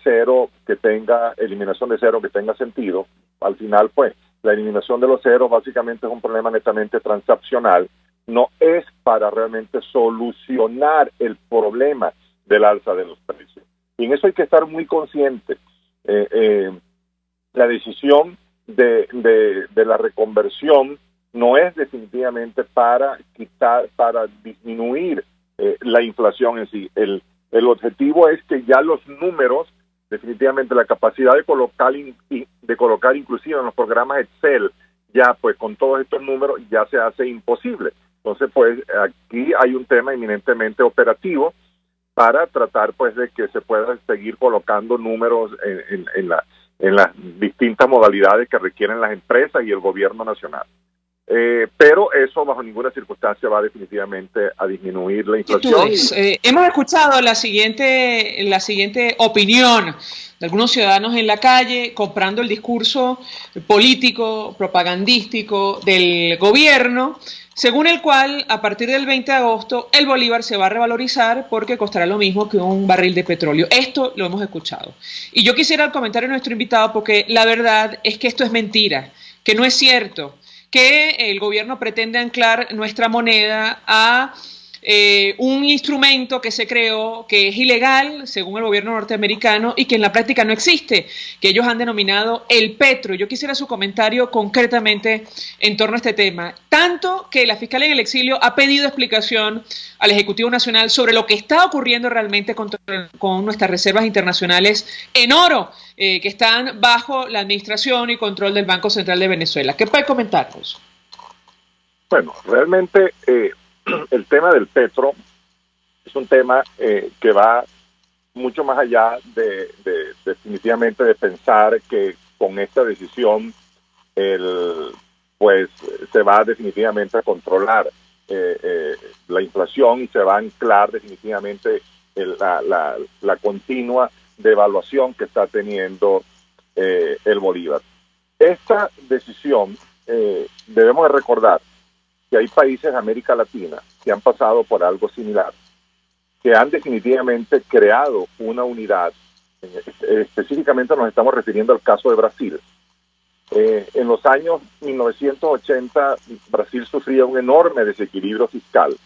[SPEAKER 14] eliminación de cero que tenga sentido. Al final, pues, la eliminación de los ceros básicamente es un problema netamente transaccional, no es para realmente solucionar el problema del alza de los precios. Y en eso hay que estar muy consciente. La decisión de la reconversión no es definitivamente para disminuir la inflación en sí. El objetivo es que ya los números, definitivamente la capacidad de colocar inclusive en los programas Excel, ya pues con todos estos números ya se hace imposible. Entonces pues aquí hay un tema eminentemente operativo para tratar pues de que se pueda seguir colocando números en las distintas modalidades que requieren las empresas y el gobierno nacional. Pero eso bajo ninguna circunstancia va definitivamente a disminuir la inflación.
[SPEAKER 2] Hemos escuchado la siguiente opinión de algunos ciudadanos en la calle comprando el discurso político, propagandístico del gobierno, según el cual a partir del 20 de agosto el bolívar se va a revalorizar porque costará lo mismo que un barril de petróleo. Esto lo hemos escuchado. Y yo quisiera el comentario de nuestro invitado, porque la verdad es que esto es mentira, que no es cierto, que el gobierno pretende anclar nuestra moneda a un instrumento que se creó, que es ilegal según el gobierno norteamericano y que en la práctica no existe, que ellos han denominado el petro. Yo quisiera su comentario concretamente en torno a este tema, tanto que la fiscal en el exilio ha pedido explicación al Ejecutivo Nacional sobre lo que está ocurriendo realmente con nuestras reservas internacionales en oro, que están bajo la administración y control del Banco Central de Venezuela. ¿Qué puede comentarnos?
[SPEAKER 14] Bueno, realmente el tema del petro es un tema que va mucho más allá definitivamente de pensar que con esta decisión pues se va definitivamente a controlar la inflación y se va a anclar definitivamente la continua devaluación que está teniendo el bolívar. Esta decisión debemos de recordar que hay países de América Latina que han pasado por algo similar, que han definitivamente creado una unidad. Específicamente nos estamos refiriendo al caso de Brasil. En los años 1980, Brasil sufría un enorme desequilibrio fiscal,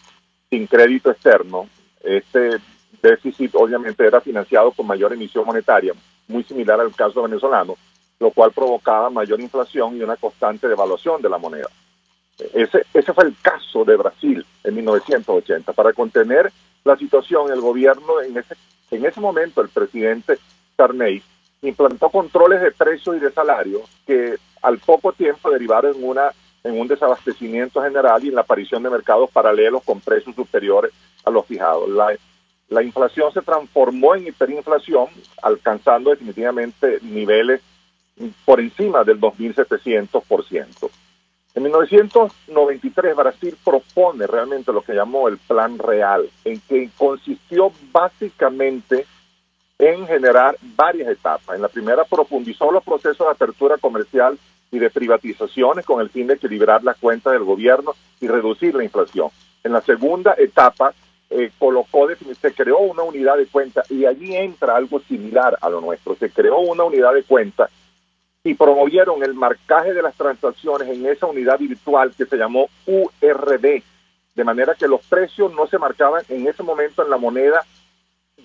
[SPEAKER 14] sin crédito externo. Este déficit obviamente era financiado con mayor emisión monetaria, muy similar al caso venezolano, lo cual provocaba mayor inflación y una constante devaluación de la moneda. Ese fue el caso de Brasil en 1980. Para contener la situación, el gobierno, en ese momento, el presidente Sarney, implantó controles de precios y de salarios que al poco tiempo derivaron en un desabastecimiento general y en la aparición de mercados paralelos con precios superiores a los fijados. La inflación se transformó en hiperinflación, alcanzando definitivamente niveles por encima del 2.700%. En 1993 Brasil propone realmente lo que llamó el Plan Real, en que consistió básicamente en generar varias etapas. En la primera profundizó los procesos de apertura comercial y de privatizaciones con el fin de equilibrar las cuentas del gobierno y reducir la inflación. En la segunda etapa se creó una unidad de cuenta, y allí entra algo similar a lo nuestro. Se creó una unidad de cuenta y promovieron el marcaje de las transacciones en esa unidad virtual que se llamó URB, de manera que los precios no se marcaban en ese momento en la moneda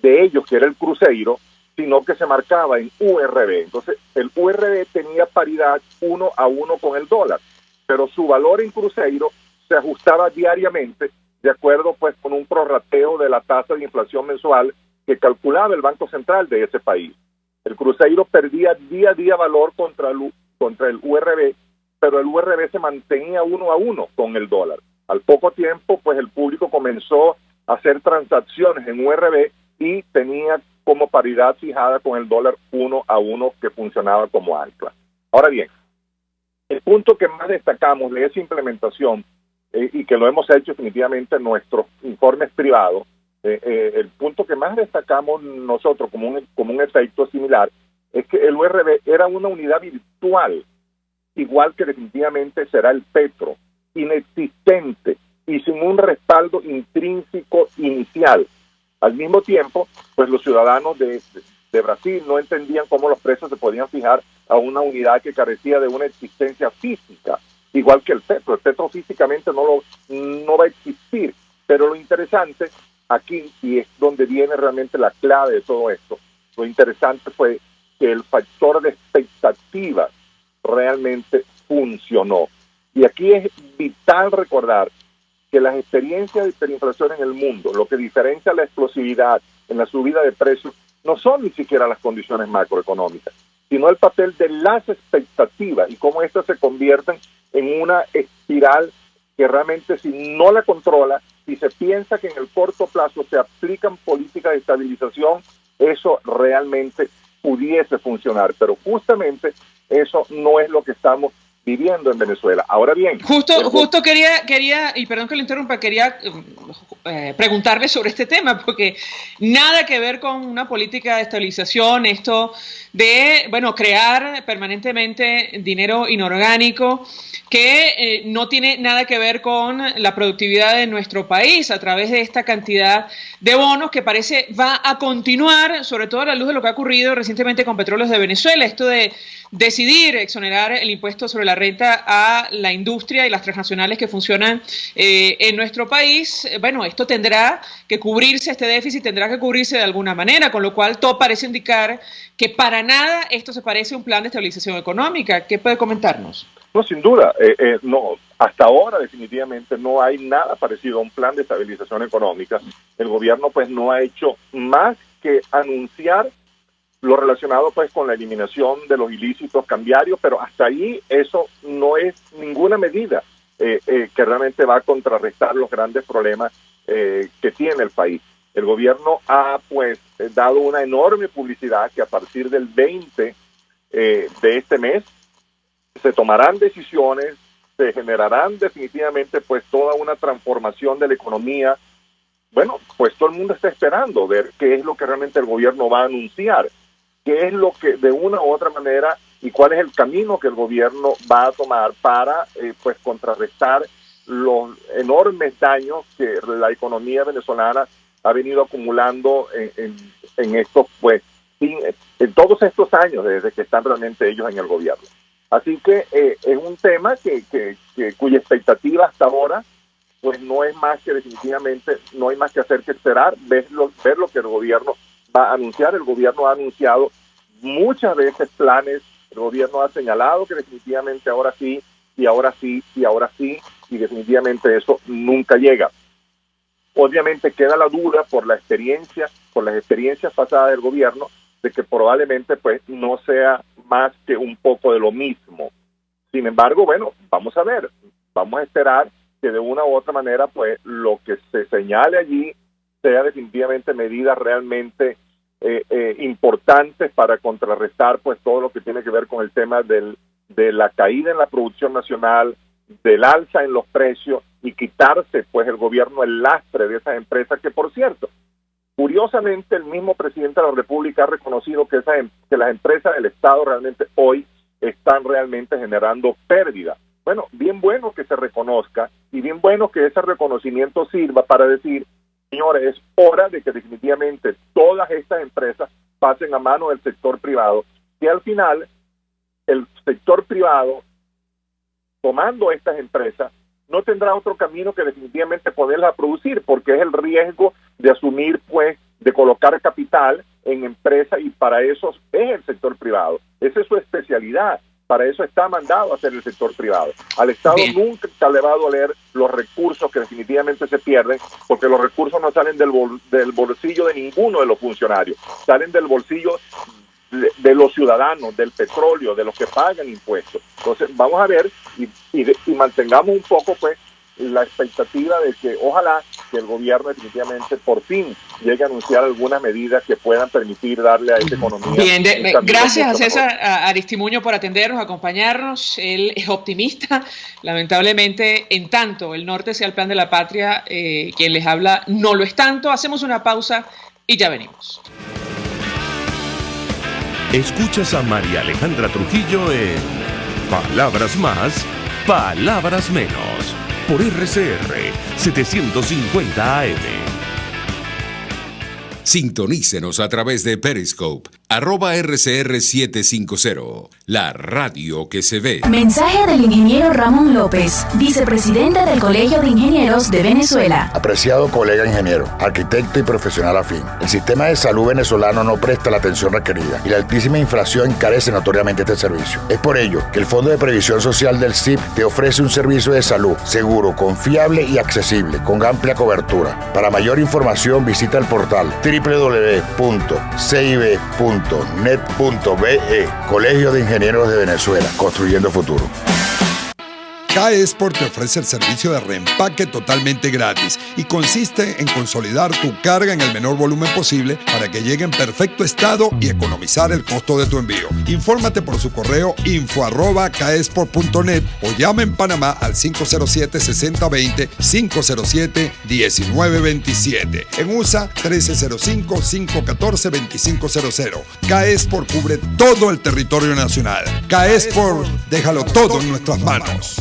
[SPEAKER 14] de ellos, que era el cruzeiro, sino que se marcaba en URB. Entonces, el URB tenía paridad 1 a 1 con el dólar, pero su valor en cruzeiro se ajustaba diariamente de acuerdo pues con un prorrateo de la tasa de inflación mensual que calculaba el Banco Central de ese país. El cruzeiro perdía día a día valor contra el URB, pero el URB se mantenía 1 a 1 con el dólar. Al poco tiempo, pues el público comenzó a hacer transacciones en URB y tenía como paridad fijada con el dólar 1 a 1 que funcionaba como ancla. Ahora bien, el punto que más destacamos de esa implementación y que lo hemos hecho definitivamente en nuestros informes privados, el punto que más destacamos nosotros como un efecto similar es que el URB era una unidad virtual, igual que definitivamente será el petro, inexistente y sin un respaldo intrínseco inicial. Al mismo tiempo, pues los ciudadanos de Brasil no entendían cómo los precios se podían fijar a una unidad que carecía de una existencia física, igual que el petro. El petro físicamente no va a existir, pero lo interesante aquí, y es donde viene realmente la clave de todo esto, lo interesante fue que el factor de expectativa realmente funcionó. Y aquí es vital recordar que las experiencias de hiperinflación en el mundo, lo que diferencia la explosividad en la subida de precios, no son ni siquiera las condiciones macroeconómicas, sino el papel de las expectativas y cómo estas se convierten en una espiral que realmente, si no la controla, si se piensa que en el corto plazo se aplican políticas de estabilización, eso realmente pudiese funcionar. Pero justamente eso no es lo que estamos viviendo en Venezuela. Ahora bien,
[SPEAKER 2] justo quería, y perdón que lo interrumpa, quería preguntarle sobre este tema, porque nada que ver con una política de estabilización, esto de, crear permanentemente dinero inorgánico que no tiene nada que ver con la productividad de nuestro país a través de esta cantidad de bonos que parece va a continuar, sobre todo a la luz de lo que ha ocurrido recientemente con Petróleos de Venezuela, esto de decidir exonerar el impuesto sobre la renta a la industria y las transnacionales que funcionan en nuestro país. Esto tendrá que cubrirse, este déficit tendrá que cubrirse de alguna manera, con lo cual todo parece indicar que para nada esto se parece a un plan de estabilización económica. ¿Qué puede comentarnos?
[SPEAKER 14] No, sin duda, no, hasta ahora definitivamente no hay nada parecido a un plan de estabilización económica. El gobierno pues no ha hecho más que anunciar lo relacionado pues con la eliminación de los ilícitos cambiarios, pero hasta ahí eso no es ninguna medida que realmente va a contrarrestar los grandes problemas que tiene el país. El gobierno ha pues dado una enorme publicidad que a partir del 20 de este mes se tomarán decisiones, se generarán definitivamente pues toda una transformación de la economía. Bueno, pues todo el mundo está esperando ver qué es lo que realmente el gobierno va a anunciar, qué es lo que de una u otra manera y cuál es el camino que el gobierno va a tomar para pues contrarrestar los enormes daños que la economía venezolana ha venido acumulando en estos pues en todos estos años desde que están realmente ellos en el gobierno. Así que es un tema cuya expectativa hasta ahora pues no es más que definitivamente, no hay más que hacer que esperar, ver lo que el gobierno va a anunciar. El gobierno ha anunciado muchas veces planes El gobierno ha señalado que definitivamente ahora sí, y ahora sí, y ahora sí, y definitivamente eso nunca llega. Obviamente queda la duda por las experiencias pasadas del gobierno, de que probablemente pues no sea más que un poco de lo mismo. Sin embargo, bueno, vamos a ver, vamos a esperar que de una u otra manera pues lo que se señale allí sea definitivamente medidas realmente importantes para contrarrestar pues todo lo que tiene que ver con el tema de la caída en la producción nacional, del alza en los precios y quitarse pues el gobierno el lastre de esas empresas que, por cierto, curiosamente el mismo presidente de la República ha reconocido que las empresas del Estado realmente hoy están realmente generando pérdida. Bueno, bien bueno que se reconozca y bien bueno que ese reconocimiento sirva para decir, señores, es hora de que definitivamente todas estas empresas pasen a mano del sector privado, que al final el sector privado, tomando estas empresas, no tendrá otro camino que definitivamente ponerlas a producir, porque es el riesgo de asumir, pues, de colocar capital en empresas, y para eso es el sector privado. Esa es su especialidad. Para eso está mandado a hacer el sector privado. Al Estado nunca le va a doler los recursos que definitivamente se pierden, porque los recursos no salen del bolsillo de ninguno de los funcionarios, salen del bolsillo de los ciudadanos, del petróleo, de los que pagan impuestos. Entonces vamos a ver y mantengamos un poco pues la expectativa de que ojalá que el gobierno definitivamente por fin llegue a anunciar algunas medidas que puedan permitir darle a esta economía.
[SPEAKER 2] Bien, gracias a César Aristimuño por atendernos, acompañarnos. Él es optimista, lamentablemente, en tanto el norte sea el plan de la patria, quien les habla no lo es tanto. Hacemos una pausa y ya venimos.
[SPEAKER 1] Escuchas a María Alejandra Trujillo en Palabras Más, Palabras Menos, por RCR 750 AM.
[SPEAKER 3] Sintonícenos a través de Periscope, @RCR750, la radio que se ve.
[SPEAKER 5] Mensaje del ingeniero Ramón López, vicepresidente del Colegio de Ingenieros de Venezuela.
[SPEAKER 6] Apreciado colega ingeniero, arquitecto y profesional afín, el sistema de salud venezolano no presta la atención requerida y la altísima inflación encarece notoriamente este servicio. Es por ello que el Fondo de Previsión Social del CIP te ofrece un servicio de salud seguro, confiable y accesible, con amplia cobertura. Para mayor información visita el portal www.cib.net.be. Colegio de Ingenieros de Venezuela, construyendo futuro.
[SPEAKER 12] CAE Export te ofrece el servicio de reempaque totalmente gratis y consiste en consolidar tu carga en el menor volumen posible para que llegue en perfecto estado y economizar el costo de tu envío. Infórmate por su correo info@caesport.net o llama en Panamá al 507-6020, 507-1927. En USA, 1305-514-2500. CAE Export cubre todo el territorio nacional. CAE Export, déjalo todo en nuestras manos.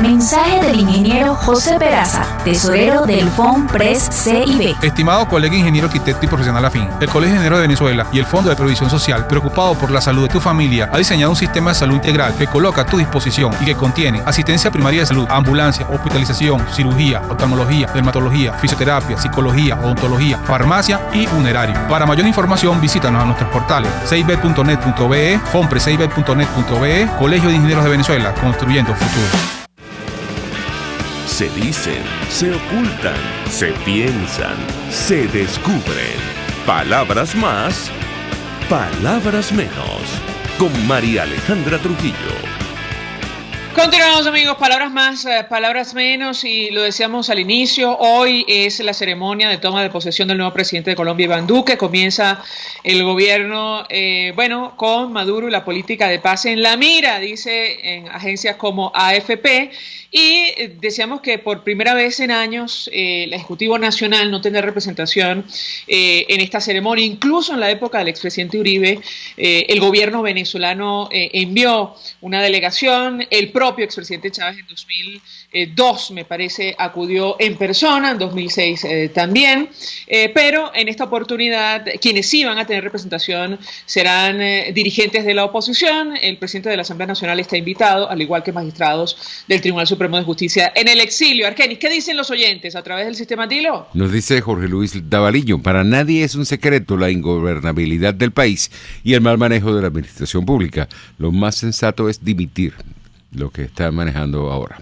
[SPEAKER 5] Mensaje del ingeniero José Peraza, tesorero del FONPRES CIB.
[SPEAKER 7] Estimado colega ingeniero, arquitecto y profesional afín, el Colegio de Ingenieros de Venezuela y el Fondo de Previsión Social, preocupado por la salud de tu familia, ha diseñado un sistema de salud integral que coloca a tu disposición y que contiene asistencia primaria de salud, ambulancia, hospitalización, cirugía, oftalmología, dermatología, fisioterapia, psicología, odontología, farmacia y funerario. Para mayor información, visítanos a nuestros portales cib.net.be, fonprescib.net.be, Colegio de Ingenieros de Venezuela, construyendo futuro.
[SPEAKER 1] Se dicen, se ocultan, se piensan, se descubren. Palabras más, palabras menos. Con María Alejandra Trujillo.
[SPEAKER 2] Continuamos, amigos, palabras más, palabras menos, y lo decíamos al inicio, hoy es la ceremonia de toma de posesión del nuevo presidente de Colombia, Iván Duque. Comienza el gobierno, con Maduro y la política de paz en la mira, dice en agencias como AFP, y decíamos que por primera vez en años el Ejecutivo Nacional no tendrá representación en esta ceremonia. Incluso en la época del expresidente Uribe, el gobierno venezolano envió una delegación, el propio propio expresidente Chávez en 2002, me parece, acudió en persona, en 2006 también, pero en esta oportunidad quienes sí van a tener representación serán dirigentes de la oposición. El presidente de la Asamblea Nacional está invitado, al igual que magistrados del Tribunal Supremo de Justicia en el exilio. Argenis, ¿qué dicen los oyentes a través del sistema Dilo?
[SPEAKER 15] Nos dice Jorge Luis Davaliño: para nadie es un secreto la ingobernabilidad del país y el mal manejo de la administración pública. Lo más sensato es dimitir, lo que está manejando ahora.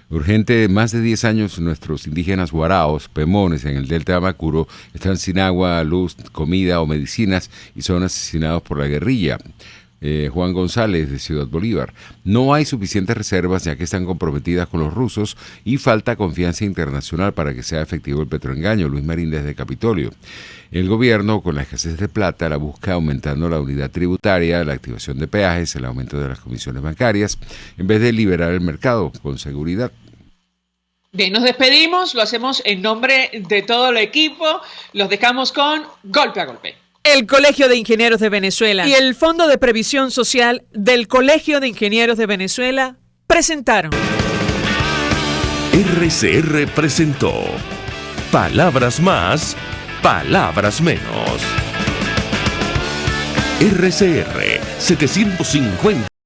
[SPEAKER 15] Urgente, más de 10 años nuestros indígenas guaraos, pemones en el delta de Amacuro están sin agua, luz, comida o medicinas y son asesinados por la guerrilla. Juan González de Ciudad Bolívar: no hay suficientes reservas ya que están comprometidas con los rusos y falta confianza internacional para que sea efectivo el petroengaño. Luis Marín desde Capitolio: el gobierno, con la escasez de plata, la busca aumentando la unidad tributaria, la activación de peajes, el aumento de las comisiones bancarias, en vez de liberar el mercado con seguridad.
[SPEAKER 2] Bien, nos despedimos, lo hacemos en nombre de todo el equipo, los dejamos con Golpe a Golpe.
[SPEAKER 16] El Colegio de Ingenieros de Venezuela y el Fondo de Previsión Social del Colegio de Ingenieros de Venezuela presentaron.
[SPEAKER 1] RCR presentó Palabras Más, Palabras Menos. RCR 750